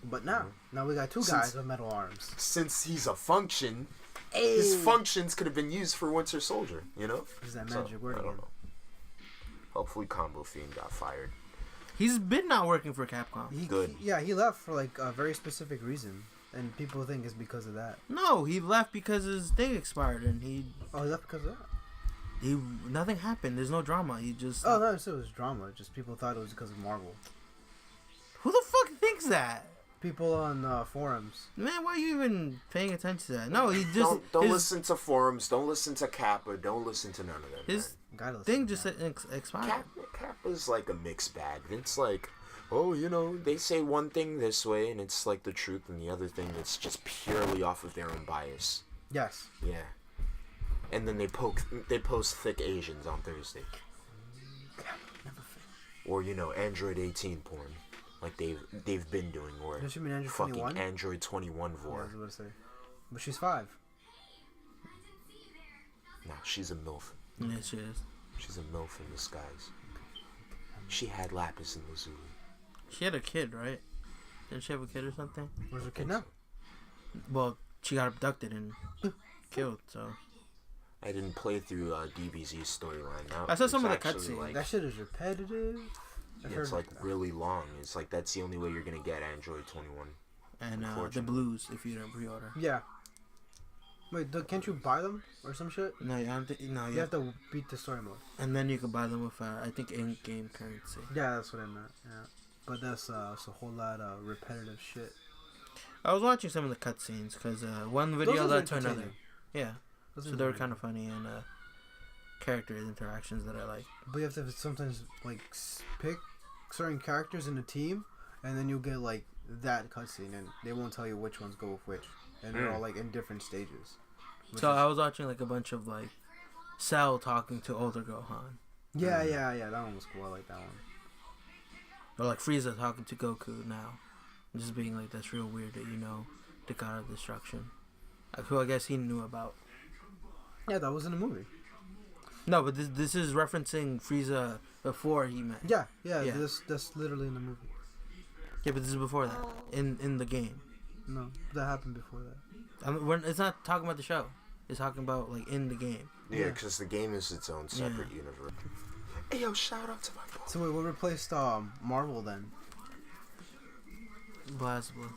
But now we got two guys with metal arms. Since he's a function, Hey. his functions could have been used for Winter Soldier. You know. Is that So, magic word I don't again? know. Hopefully, Combo Fiend got fired. He's been not working for Capcom. Good. He left for like a very specific reason, and people think it's because of that. No, he left because his thing expired and he Oh, he left because of that. nothing happened. There's no drama. He just Oh, no, so it was drama. Just people thought it was because of Marvel. Who the fuck thinks that? People on forums. Man, why are you even paying attention to that? No, he just Don't his, listen to forums. Don't listen to Kappa. Don't listen to none of them. his Gotta listen thing to just that. expired. Kappa's like a mixed bag. It's like, oh, you know, they say one thing this way and it's like the truth, and the other thing it's just purely off of their own bias. Yes. Yeah. And then they post thick Asians on Thursday. Never fail. Or, you know, Android 18 porn. Like they've been doing, or Does she mean Android fucking 21? Android 21 Yeah, I vor. was about to say. But she's 5. Nah, she's a MILF. Yeah, she is. She's a MILF in disguise. She had Lapis in Lazuli. She had a kid, right? Didn't she have a kid or something? Where's her kid now? Well, she got abducted and killed. So I didn't play through DBZ's storyline. Now I saw it's some of the actually, cutscenes. like, That shit is repetitive. I've yeah, it's heard like really long. It's like that's the only way you're gonna get Android 21. and the Unfortunate. blues if you don't pre-order. Yeah. Wait, can't you buy them or some shit? No, I don't think. No, You yeah. have to beat the story mode. And then you can buy them with I think in-game currency. Yeah, that's what I meant. Yeah. But that's a whole lot of repetitive shit. I was watching some of the cutscenes because one video Those are led to another. entertaining. Yeah, Those so are they were entertaining. kind of funny and character interactions that I like. But you have to sometimes like pick certain characters in the team, and then you'll get like that cutscene, and they won't tell you which ones go with which, and they're all like in different stages. So I was watching like a bunch of like Cell talking to older Gohan, Yeah. That one was cool. I like that one. or like Frieza talking to Goku now, just being like, that's real weird that the God of Destruction, who I guess he knew about. Yeah, that was in the movie. No, but this is referencing Frieza before he met. Yeah. That's literally in the movie. Yeah, but this is before that in the game. No, that happened before that. It's not talking about the show. It's talking about like in the game. Yeah, because the game is its own separate universe. Hey, yo, shout out to my boy. So wait, what replaced Marvel then? BlazBlue.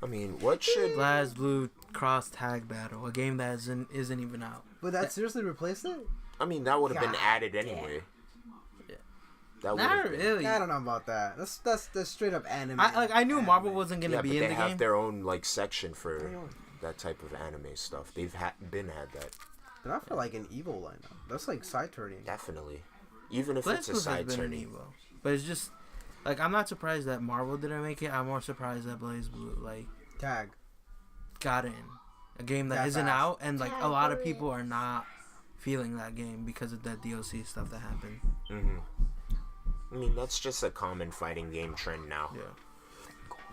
I mean, what should... BlazBlue Cross Tag Battle, a game that isn't even out. But that seriously replaced it? I mean, that would have been added anyway. Yeah. That Not really. I don't know about that. That's straight up anime. I knew Marvel wasn't gonna be in the they game. have their own like section for that type of anime stuff. They've had that. But I feel like an Evo lineup. That's like side turning. Definitely. Even if BlazBlue it's a side has been an turning. Evo. But it's just like I'm not surprised that Marvel didn't make it. I'm more surprised that BlazBlue like Tag. got in a game that That isn't fast. out, and like a lot of people are not feeling that game because of that DLC stuff that happened. Mm-hmm. I mean, that's just a common fighting game trend now. Yeah.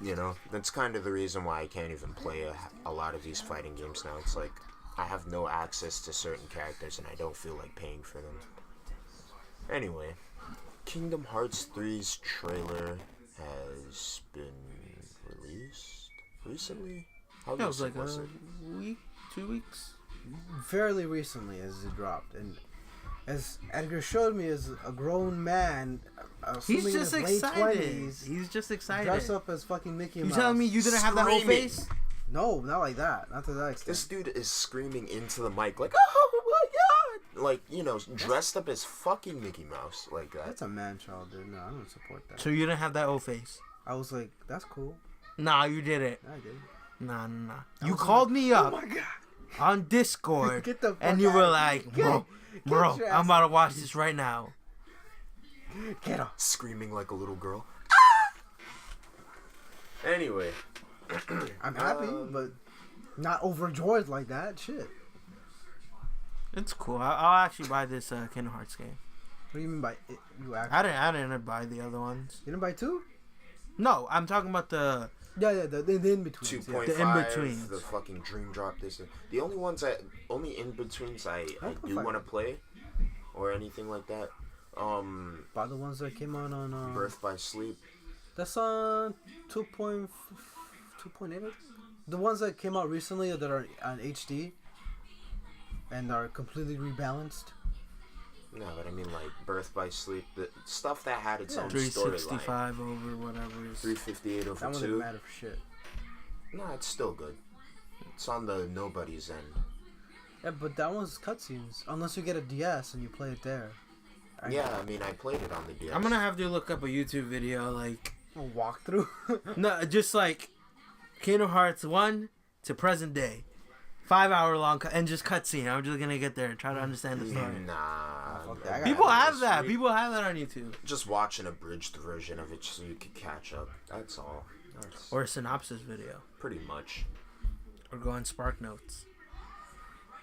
You know, that's kind of the reason why I can't even play a lot of these fighting games now. It's like I have no access to certain characters and I don't feel like paying for them. Anyway, Kingdom Hearts 3's trailer has been released recently. How Yeah, it was recent like was a it? week, 2 weeks. Fairly recently as it dropped. And as Edgar showed me, as a grown man, He's assuming just in his late excited. 20s, He's just excited. dressed up as fucking Mickey You Mouse. telling me you didn't have that whole Screaming. face? No, not like that. Not to that extent. This dude is screaming into the mic like, oh my god! Like, you know, dressed up as fucking Mickey Mouse like that. That's a man-child, dude. No, I don't support that. So you didn't have that whole face? I was like, that's cool. Nah, you didn't. I did. Nah. I You was called me up Oh my god. on Discord, Get the fuck and you out were of like, here. bro, your I'm ass about to watch this right now. Get up. Screaming like a little girl. Anyway. I'm happy, but not overjoyed like that. Shit. It's cool. I'll actually buy this Kingdom Hearts game. What do you mean by it? You actually? I didn't buy the other ones. You didn't buy two? No, I'm talking about the Yeah, the in-betweens. 2.5, The in-betweens. the fucking Dream Drop. The only in-betweens I do 1.5. want to play, or anything like that. By the ones that came out on... Birth by Sleep. That's on 2.8, I think. The ones that came out recently that are on HD and are completely rebalanced. No, but I mean like Birth by Sleep, the stuff that had its own storyline. 365 over whatever. 358 over That one 2. didn't matter for shit. No, it's still good. It's on the nobody's end. Yeah, but that one's cutscenes. Unless you get a DS and you play it there. Yeah, I mean I played it on the DS. I'm gonna have to look up a YouTube video like A walkthrough. no, just like Kingdom Hearts 1 to present day. 5-hour long and just cutscene. I'm just gonna get there and try to understand the story. Nah. Fuck that. I People gotta have that. People have that on YouTube. Just watch an abridged version of it so you can catch up. That's all. That's Or a synopsis video. pretty much. Or go on Spark Notes.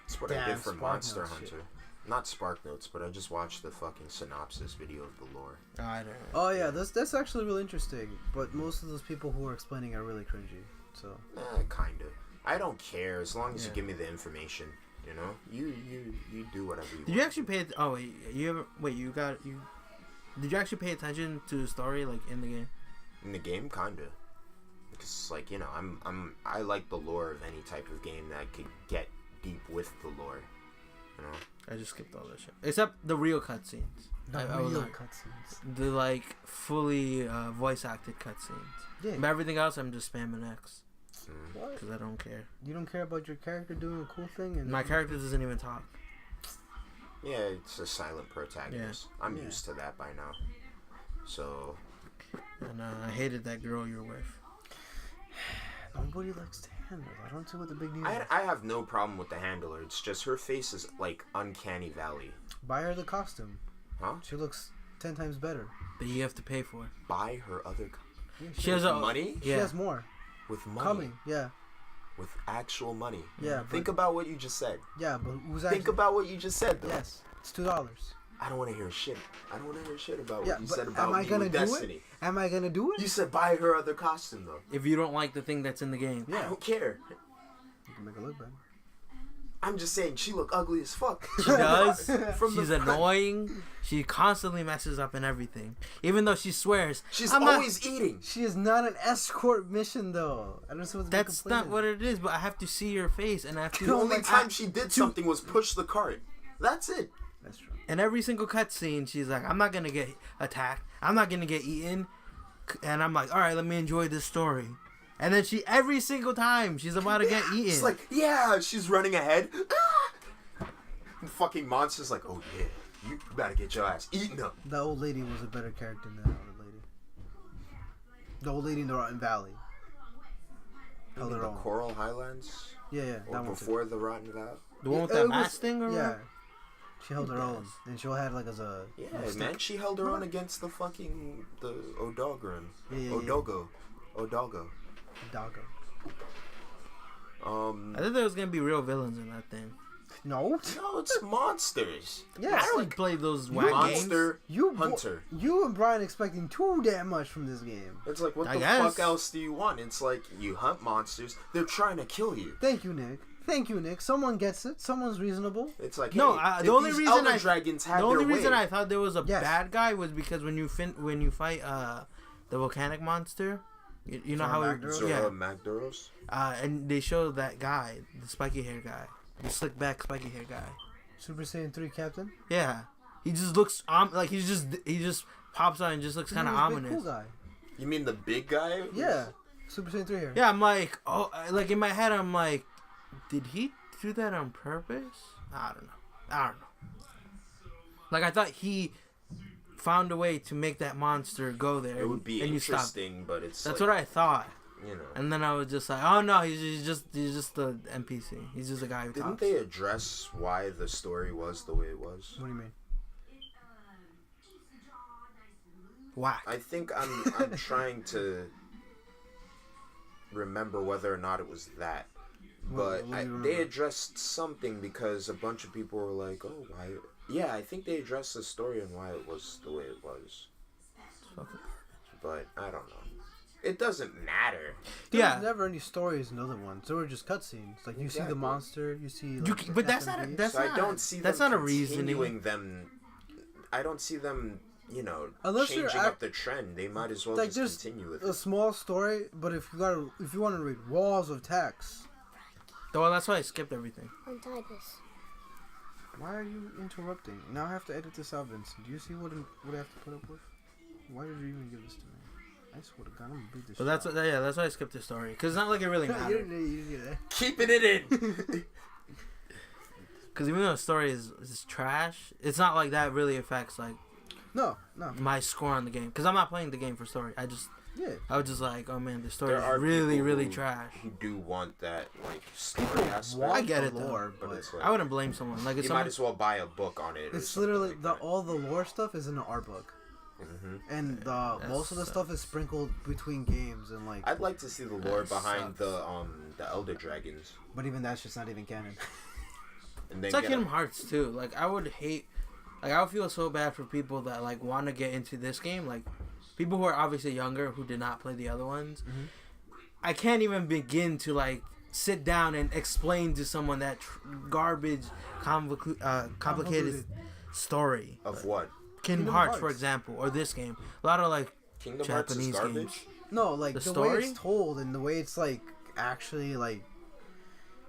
That's what I Damn, did for Spark Monster Notes Hunter. shit. Not Spark Notes, but I just watched the fucking synopsis video of the lore. Oh, I don't know. Oh yeah, that's actually really interesting. But most of those people who are explaining are really cringy. So Kinda. I don't care as long as Yeah. you give me the information. You know, you do whatever you want. Did you actually pay? Oh wait, Did you actually pay attention to the story like in the game? In the game, kinda. Because like you know, I like the lore of any type of game that could get deep with the lore. You know. I just skipped all that shit except the real cutscenes. I was real like- cutscenes. The like fully voice acted cutscenes. Yeah. But everything else, I'm just spamming X What? because I don't care. You don't care about your character doing a cool thing? And My character doesn't even talk. Yeah, it's a silent protagonist. I'm Yeah. used to that by now. So And I hated that girl you're with. Nobody likes to handle. I don't see what the big deal is. I have no problem with the handler. It's just her face is like uncanny valley. Buy her the costume. Huh? She looks 10 times better. But you have to pay for it. Buy her other Yeah, She has a money She Yeah. has more with money. coming. Yeah. with actual money. Yeah. Think about what you just said. Yeah, but who's actually? Think about what you just said, though. Yes, it's $2. I don't want to hear shit. I don't want to hear shit about Yeah, what you but said about am I me gonna with do Destiny. it? Am I gonna do it? You said buy her other costume, though. If you don't like the thing that's in the game. I don't care. You can make it look better. I'm just saying she look ugly as fuck. She does. From She's the annoying. She constantly messes up in everything. Even though she swears. She's I'm always eating. She is not an escort mission though. I don't know what That's not what it is, but I have to see your face and I have to. The only time she did something was push the cart. That's it. That's true. In every single cutscene, she's like, I'm not going to get attacked. I'm not going to get eaten. And I'm like, all right, let me enjoy this story. And then every single time, she's about to get eaten. It's like, yeah, she's running ahead. Ah! The fucking monster's like, oh yeah, you better get your ass eaten up. The old lady was a better character than that old lady. The old lady in the Rotten Valley. Held her The own. Coral Highlands? Yeah, Or that one. before the Rotten Valley? The one with It that was- mask thing or Yeah. what? She held her own, and she had like as a Yeah, stick. man, she held her own against the fucking, the Odogran. Yeah. Odogo. Doggo. I thought there was going to be real villains in that thing. No. No, it's monsters. Yeah. I don't play those whack games. Monster You Hunter. You and Brian expecting too damn much from this game. It's like, what I the guess. fuck else do you want? It's like, you hunt monsters, they're trying to kill you. Thank you, Nick. Thank you, Nick. Someone gets it. Someone's reasonable. It's like, No, hey, the only these reason Elder I- Dragons had The only their reason way. I thought there was a Yes. bad guy was because when you fight the volcanic monster, you know how Zora Zora Magdaros? and they show that guy, the spiky hair guy, the slick back spiky hair guy. Super Saiyan 3 Captain. Yeah, he just looks like he just pops out and just looks kind of He's a big ominous. Cool guy. You mean the big guy? Yeah. Super Saiyan 3 here. Yeah, I'm like, oh, like in my head, I'm like, did he do that on purpose? I don't know. Like I thought he found a way to make that monster go there. It would be and you stopped. interesting, but it's That's like, what I thought. you know. And then I was just like, oh no, he's just the NPC. He's just a guy who Didn't talks. they address why the story was the way it was? What do you mean? Whack. I think I'm trying to remember whether or not it was that. But what do you they remember? addressed something because a bunch of people were like, oh, why? Yeah, I think they addressed the story and why it was the way it was. But I don't know. It doesn't matter. There Yeah. was never any stories in other ones. There were just cutscenes. Like you see Exactly. the monster, you see. You Like, c- but that's not a- FMV. that's So I not- don't see that's them not a reasoning. continuing them. I don't see them, Unless you're changing up the trend. They might as well like, just there's continue with a it. small story, but if you want to read walls of text, Well, that's why I skipped everything. Untie this. why are you interrupting? Now I have to edit this out, Vincent. Do you see what I have to put up with? Why did you even give this to me? I swear to God, I'm gonna beat this. But that's why I skipped the story because it's not like it really you mattered. didn't need that. Keeping it in. Because even though the story is trash, it's not like that really affects like No. my score on the game. Because I'm not playing the game for story. I was just like, oh man, the story There are is really people really who- trash. Who do want that story People aspect? want I get the it, though. lore, But but it's like, I wouldn't blame someone. Like if you someone, might as well buy a book on it. or it's something literally like that. all the lore stuff is in the art book, and most of the stuff is sprinkled between games and like. I'd like to see the lore That behind sucks. the Elder Dragons. But even that's just not even canon. And then it's like get Kingdom Hearts too. Like I would feel so bad for people that like want to get into this game. Like people who are obviously younger who did not play the other ones. Mm-hmm. I can't even begin to like sit down and explain to someone that garbage, complicated story. of what? Kingdom Kingdom Hearts, for Hearts. example, or this game. A lot of like Kingdom Hearts is Japanese garbage. games. No, like The the way story? it's told and the way it's like actually like.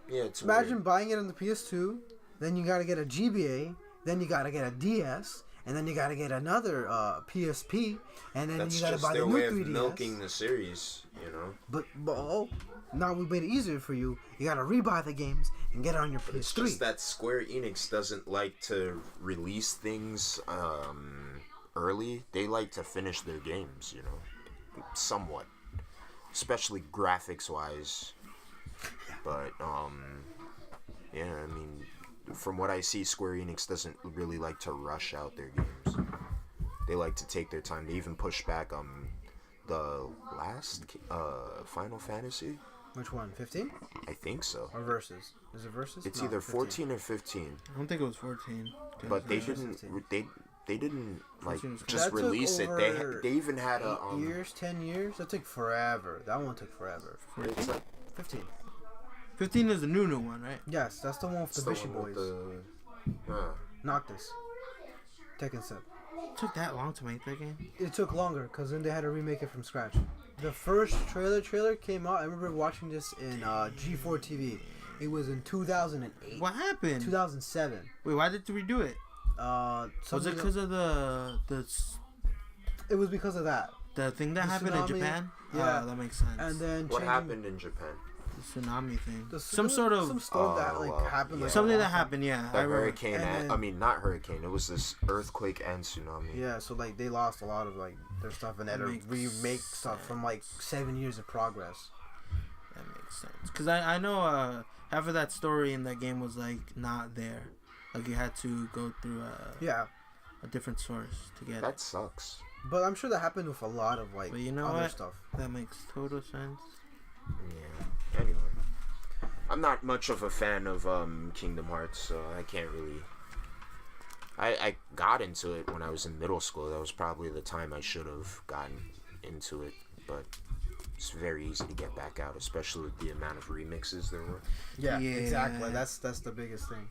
Yeah, it's Imagine weird. buying it on the PS2, then you gotta get a GBA, then you gotta get a DS, and then you gotta get another PSP, and then That's you gotta just buy their the new way of 3DS. milking the series, you know. But now we made it easier for you. You gotta rebuy the games and get it on your But it's PS3. just that Square Enix doesn't like to release things early. They like to finish their games, you know, somewhat, especially graphics wise. But yeah, I mean, from what I see, Square Enix doesn't really like to rush out their games. They like to take their time. They even push back the last Final Fantasy. Which one? 15 I think so. or versus? Is it versus? It's No, either 15. 14 or 15. I don't think it was 14. But they Yeah. didn't. They didn't like 14 was just That took release it. over They even had a 8 years, 10 years. That took forever. That one took forever. It's like 15. 15 is the new one, right? Yes, that's the one with the the Bishi one with boys. the. Noctis. Tekken 7. It took that long to make that game? It took longer because then they had to remake it from scratch. The first trailer came out. I remember watching this in G4 TV. It was in 2008. What happened? 2007. Wait, why did they redo it? Was it Something- because of It was because of that. the thing that The happened tsunami? in Japan? Yeah. That makes sense. And then What changing happened in Japan? The tsunami thing. some storm that happened. Like, Something that awesome. happened, yeah. The I remember. hurricane. And I then- mean, not hurricane. It was this earthquake and tsunami. Yeah, so like they lost a lot of like their stuff and they had to Makes remake stuff from like 7 years of progress. That makes sense. Because I know half of that story in that game was like not there. Like you had to go through Yeah, a different source to get That it. sucks. but I'm sure that happened with a lot of like But you know other what? stuff. That makes total sense. Yeah. Anyway, I'm not much of a fan of Kingdom Hearts, so I can't really. I got into it when I was in middle school. That was probably the time I should have gotten into it, but it's very easy to get back out, especially with the amount of remixes there were. Yeah, Yeah. exactly. That's the biggest thing.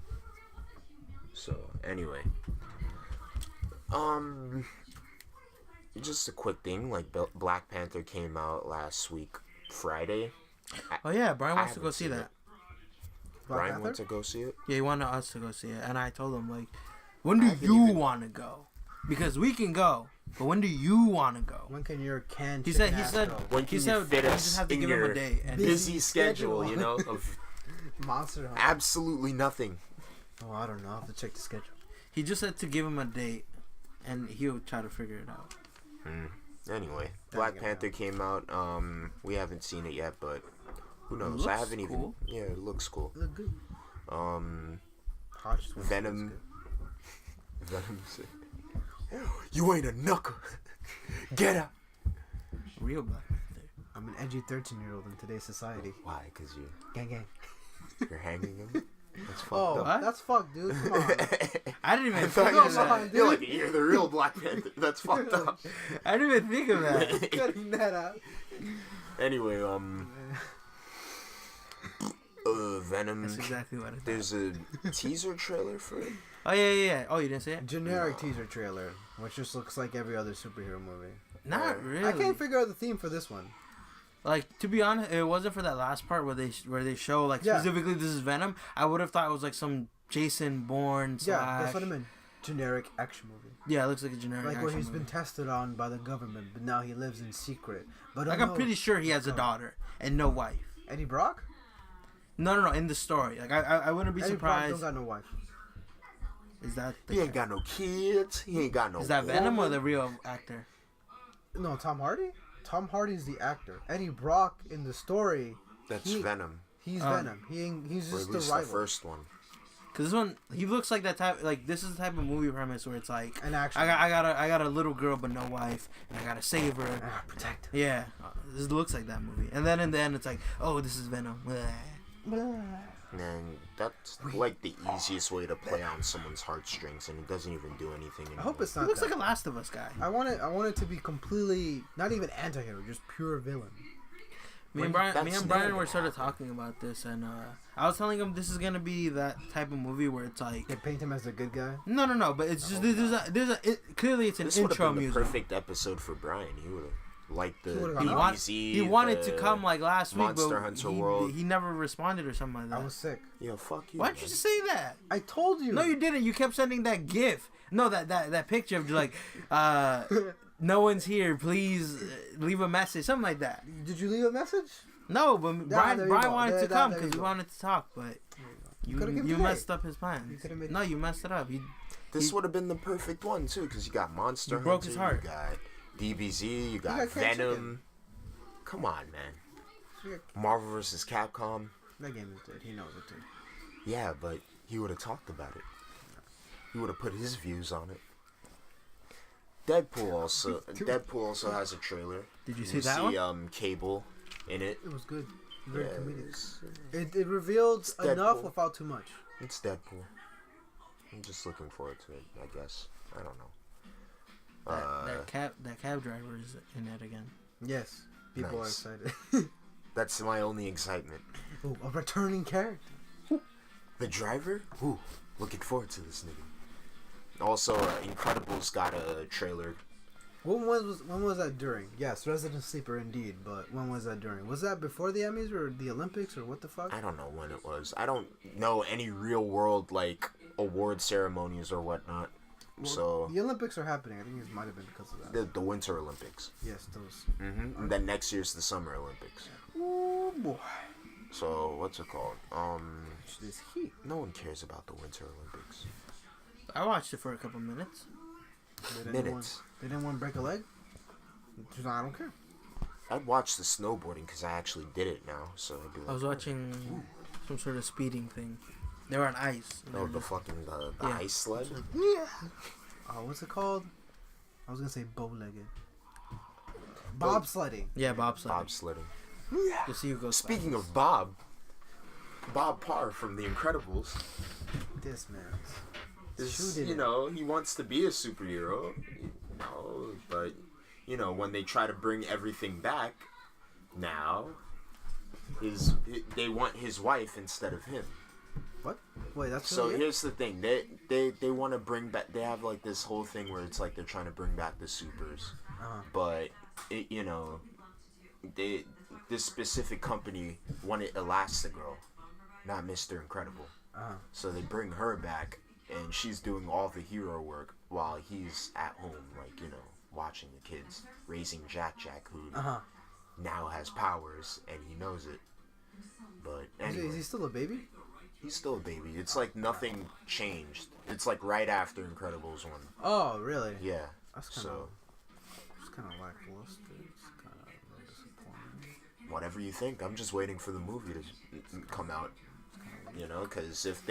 So anyway, just a quick thing. Like Black Panther came out last week, Friday. Oh yeah, Brian I wants to go haven't see seen that. it. Black Brian Panther? went to go see it. Yeah, he wanted us to go see it, and I told him like, when do I haven't you even- want to go? Because we can go, but when do you want to go? When can your can? He said. chicken He ass said. go? When He can said you fit we us just have to in give him your a date. And busy schedule? You know, of Monster Hunter. absolutely nothing. Oh, I don't know. I'll have to check the schedule. he just said to give him a date, and he'll try to figure it out. Anyway, That Black ain't gonna Panther came out. We haven't seen it yet, but who knows? Looks I haven't cool. even. Yeah, it looks cool. Look good. Hodge Swift Venom. looks good. Venom said, "You ain't a knucker. Get out." Real Black Panther. I'm an edgy 13-year-old in today's society. Why? Cause Gang gang. you're hanging him. That's fucked Oh, up. What? that's fucked, dude. Come on. I didn't even I thought think you of Come on, that. you're like you're the real Black Panther. That's fucked up. I didn't even think of that. Cutting that out. Anyway, Venom. That's exactly what I thought. There's a teaser trailer for it. Oh yeah. Oh, you didn't see it? Generic teaser trailer, which just looks like every other superhero movie. Not really. I can't figure out the theme for this one. Like, to be honest, it wasn't for that last part where they show like Yeah. specifically this is Venom. I would have thought it was like some Jason Bourne Yeah, slash. that's what I meant. Generic action movie. Yeah, it looks like a generic. Like where action he's been movie. tested on by the government, but now he lives in secret. But Like I'm pretty sure he has a daughter and no wife. Eddie Brock? No. In the story, like I wouldn't be Eddie Brock surprised. don't got no wife. Is that He ain't got no kids. He ain't got no. is that Venom or woman. the real actor? No, Tom Hardy? Tom Hardy's the actor. Eddie Brock in the story, That's he- Venom. he's Oh. Venom. He's Or just at the least rival. the first one. Cause this one he looks like that type. Like this is the type of movie premise where it's like An action. I got a little girl but no wife and I gotta save her. Protect him. Yeah, this looks like that movie. And then in the end it's like, oh, this is Venom. And that's like the easiest way to play on someone's heartstrings, and it doesn't even do anything anymore. I hope it's He not looks that. like a Last of Us guy. I want it to be completely not even anti-hero, just pure villain. Me and That's Brian never were gonna sort of happen. talking about this, and I was telling him this is gonna be that type of movie where it's like, They paint him as the good guy. no, but it's just clearly it's an This would intro have been the music. perfect episode for Brian. He would have liked the He would've He, gone want, DBZ. he wanted to the- come like last week, Monster but Hunter he, World. he never responded or something like that. I was sick. Yo, fuck you. Why'd you man. just say that? I told you. No, you didn't. You kept sending that GIF. No, that picture of like, no one's here. Please leave a message, something like that. Did you leave a message? No, but Brian there you go. wanted to There come you because he go. wanted to talk, but you could've given you today. messed up his plans. You could've made- No, you messed it up. This would have been the perfect one too, because you got Monster You broke Hunter, his heart. you got DBZ, you got got Cat Venom. Chicken. Come on, man. Yeah, Marvel vs. Capcom. that game is dead. He knows it too. Yeah, but he would have talked about it. He would have put his views on it. Deadpool also has a trailer. Did you see that one? Cable in it. It was good. Very Yeah, comedic. It revealed enough Deadpool. without too much. It's Deadpool. I'm just looking forward to it, I guess. I don't know. That cab driver is in it again. Yes, people Nice. are excited. That's my only excitement. Ooh, a returning character. The driver? Ooh, looking forward to this nigga. Also, Incredibles got a trailer. When was that during? Yes, Resident Sleeper indeed, but when was that during? Was that before the Emmys or the Olympics or what the fuck? I don't know when it was. I don't know any real world, like, award ceremonies or whatnot. Well, So, the Olympics are happening. I think it might have been because of that. the Winter Olympics. Yes, those. And then next year's the Summer Olympics. Ooh, boy. So, what's it called? This heat. No one cares about the Winter Olympics. I watched it for a couple minutes. Minutes. They didn't want to break a leg? I don't care. I'd watch the snowboarding because I actually did it now. So I'd be like, I was watching some sort of speeding thing. They were on ice. and they oh, were the just- fucking the Yeah. ice sled. Yeah. What's it called? I was gonna say bow-legged. Bobsledding. Yeah, bobsled. Bobsledding. To see who goes Speaking fastest. of Bob Parr from The Incredibles, This man. is, Who did you it? know, he wants to be a superhero, but you know, when they try to bring everything back, now they want his wife instead of him. What? Wait, that's So really it? here's the thing: they want to bring back. They have like this whole thing where it's like they're trying to bring back the supers, but you know, this specific company wanted Elastigirl, not Mr. Incredible. So they bring her back, and she's doing all the hero work while he's at home, like, you know, watching the kids, raising Jack, who now has powers, and he knows it. But anyway, Is he still a baby? he's still a baby. It's like nothing changed. It's like right after Incredibles 1. Oh, really? Yeah. That's kind So, of lackluster. It's kind of disappointing. whatever you think. I'm just waiting for the movie to come out. You know, because if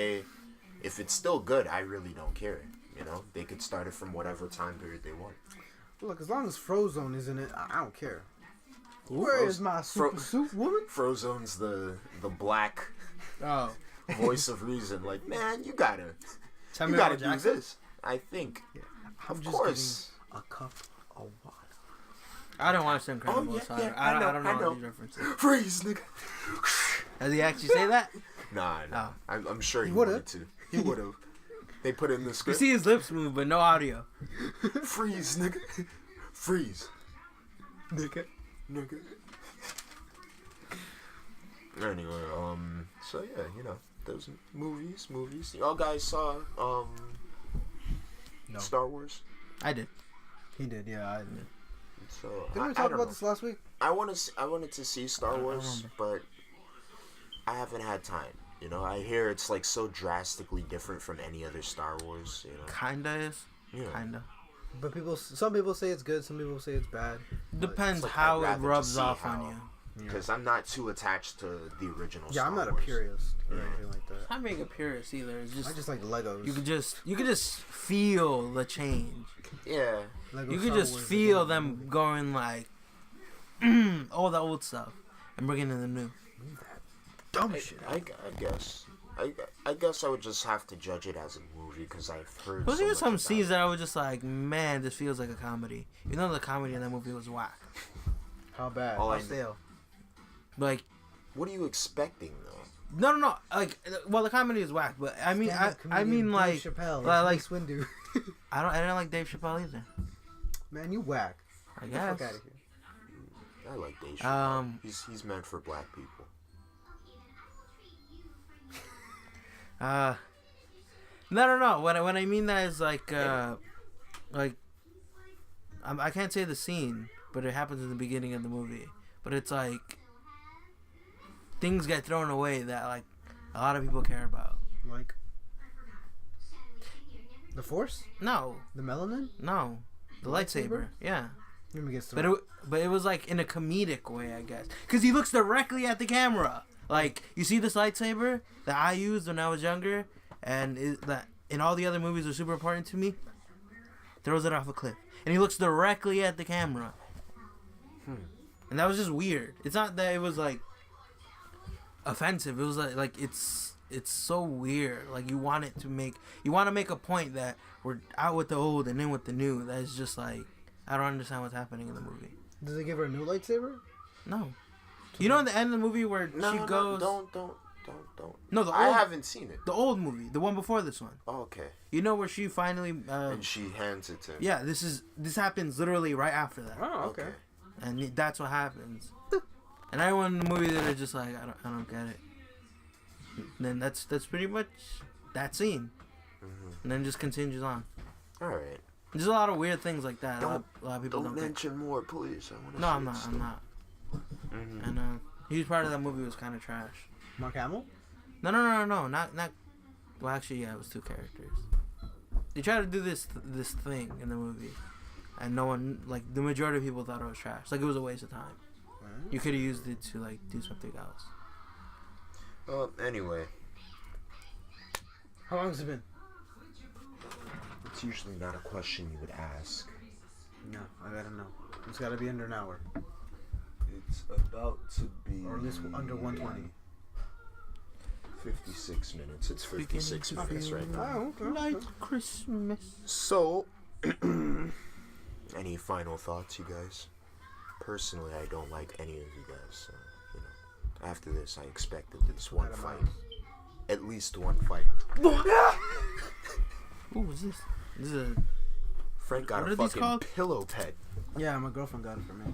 it's still good, I really don't care. You know, they could start it from whatever time period they want. Look, as long as Frozone is in it, I don't care. Where is my super suit woman? Frozone's the black Oh, voice of reason. Like, man, you gotta Samuel do Jackson? this. I think. I'm Of just course. getting a cup of water. I don't watch The Incredibles. yeah, so yeah, I I don't know, know I know. these references. Freeze, nigga. Does he actually say that? Nah. Oh. I'm sure he would've. wanted to. He would have. They put it in the You script. see his lips move, but no audio. Freeze, nigga. Freeze. Nigga. Anyway, so yeah, you know, those movies. Y'all guys saw, No. Star Wars? I did. He did, yeah, I did. So, Didn't we I talk don't about know. this last week? I wanted to see Star I Wars, but I haven't had time. You know, I hear it's like so drastically different from any other Star Wars, you know. Kinda is. Yeah. Kinda. But some people say it's good, some people say it's bad. Depends like how I'd it rather rubs just see off how- on you. Because I'm not too attached to the original Yeah, Star I'm not a Wars. purist or Yeah. anything like that. I'm not being a purist either. It's I just just like Legos. you could just feel the change. Yeah. Lego You could Star just Wars feel again. them going like all the old stuff and bringing in the new. Dumb shit. I guess. I guess I would just have to judge it as a movie because I've heard. There's so even much some about scenes it. that I was just like, man, this feels like a comedy. You know, the comedy in that movie was whack. How bad? All How I- stale? Like, What are you expecting though? no. Like, well, the comedy is whack, but I mean, I Stand-up mean, comedian like, Dave Chappelle, like Mace Windu. I didn't like Dave Chappelle either. Man, you whack. I Get the fuck guess. out of here. I like Dave Chappelle. Um, He's meant for black people. No. When I mean that is like I can't say the scene, but it happens in the beginning of the movie. But it's like things get thrown away that like a lot of people care about. Like the Force, No, the melanin. the Lightsaber? lightsaber. Yeah, Let me get but it was like in a comedic way, I guess, because he looks directly at the camera. Like, you see this lightsaber that I used when I was younger, and that in all the other movies are super important to me. Throws it off a cliff, and he looks directly at the camera. And that was just weird. It's not that it was like offensive. It was like it's so weird. Like you want to make a point that we're out with the old and in with the new. That's just like I don't understand what's happening in the movie. Does they give her a new lightsaber? No. You know in the end of the movie where she goes. Don't. No, I haven't seen it. The old movie, the one before this one. Oh, okay. You know where she finally. And she hands it to him. Yeah, this happens literally right after that. Oh, okay. And that's what happens. And everyone in the movie that are just like, I don't get it. And then that's pretty much that scene. Mm-hmm. And then just continues on. All right. There's a lot of weird things like that. A lot of people don't mention more, please. I want to. No, I'm not. Mm-hmm. And huge part of that movie was kind of trash. Mark Hamill? No, not. Well, actually, yeah, it was two characters. They tried to do this thing in the movie, and no one, like the majority of people thought it was trash. Like it was a waste of time. Right. You could have used it to like do something else. Well, anyway, How long has it been? it's usually not a question you would ask. No, I gotta know. It's gotta be under an hour. It's about to be, Or at least under 120. 56 minutes. It's 56 minutes right now. Oh, okay. Like Christmas. So, any final thoughts, you guys? Personally, I don't like any of you guys. So, after this, I expect at least one fight. At least one fight. Who was this? This is a. Frank got What a are these fucking called? pillow pet. Yeah, my girlfriend got it for me.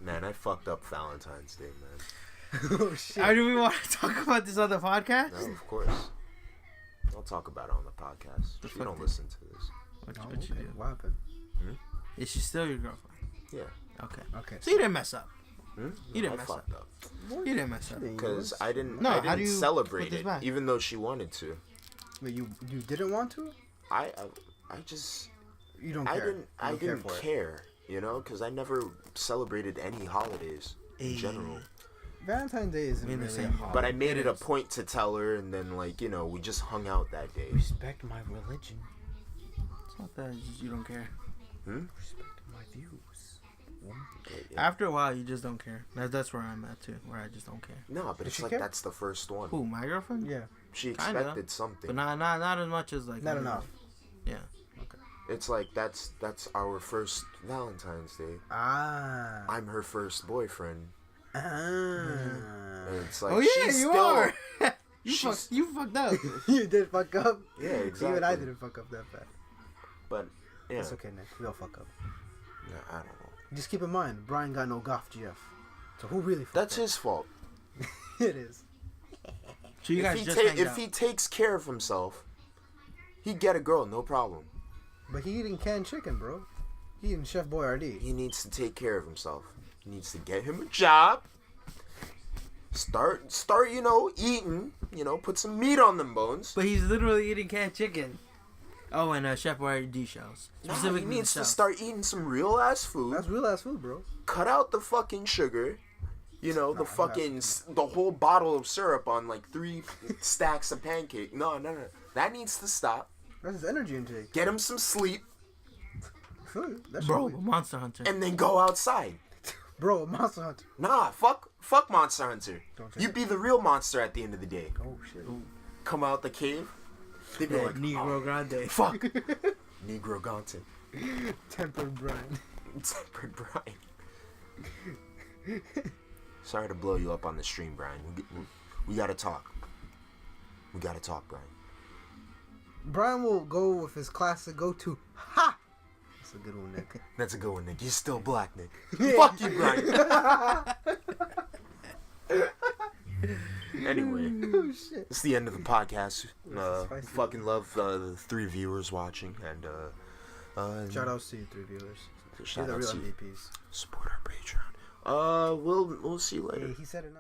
Man, I fucked up Valentine's Day, man. Oh, shit. Do we want to talk about this on the podcast? No, of course. I'll talk about it on the podcast. She don't listen to this. What Oh, you okay. do? What happened? Is she still your girlfriend? Yeah. Okay. Okay. So you didn't mess up. Hmm? You didn't I mess fucked up. You didn't mess up. Because I didn't, No, I how didn't do you celebrate put this it, back? even though she wanted to. Wait, you didn't want to? I just, You don't I care. didn't, I You don't didn't for it. care, you know, because I never celebrated any holidays in Hey. general. Valentine's Day isn't We're in the really same a boat. holiday. But I made it a is. point to tell her, and then, like, we just hung out that day. Respect my religion. It's not that you don't care. Respect my views. Yeah. After a while, you just don't care. That's where I'm at too. Where I just don't care. No, but Did it's she like care? that's the first one. Who? My girlfriend? Yeah. She Kinda. expected something. But not as much as like. Not everyone. enough. Yeah. It's like that's our first Valentine's Day. Ah. I'm her first boyfriend. Ah. And it's like Oh yeah, she's you still, are. she's- You fucked up. You did fuck up. Yeah, exactly. Even I didn't fuck up that bad. But yeah, It's okay, Nick. We all fuck up. yeah, I don't know. Just keep in mind, Brian got no Goff GF. So who really fucked That's up? his fault. It is. So you guys if just he hanged if out. he takes care of himself, he'd get a girl, no problem. But he eating canned chicken, bro. He eating Chef Boyardee. He needs to take care of himself. He needs to get him a job. Start, eating. Put some meat on them bones. But he's literally eating canned chicken. Oh, and Chef Boyardee shells. Nah, he Specifically needs the to shells. start eating some real ass food. That's real ass food, bro. Cut out the fucking sugar. The whole bottle of syrup on like 3 stacks of pancake. No. That needs to stop. That's his energy intake. Get him some sleep That's Bro, Monster Hunter. and then go outside. Bro, a Monster Hunter. Nah, fuck Monster Hunter. Don't take You it. be the real monster at the end of the day. Oh shit. Come out the cave. They be Yeah, like, Negro Grande. fuck. Negro Gonton. Tempered Brian. Tempered Brian. Sorry to blow you up on the stream, Brian. We gotta talk. We gotta talk, Brian. Brian will go with his classic go-to. Ha! That's a good one, Nick. That's a good one, Nick. You're still black, Nick. Yeah. Fuck you, Brian. Anyway, Oh shit. it's the end of the podcast. Spicy. Fucking love the 3 viewers watching, and Shout outs to you 3 viewers. shout You're the out real to you. MVPs. Support our Patreon. We'll see you later. Hey, he said it.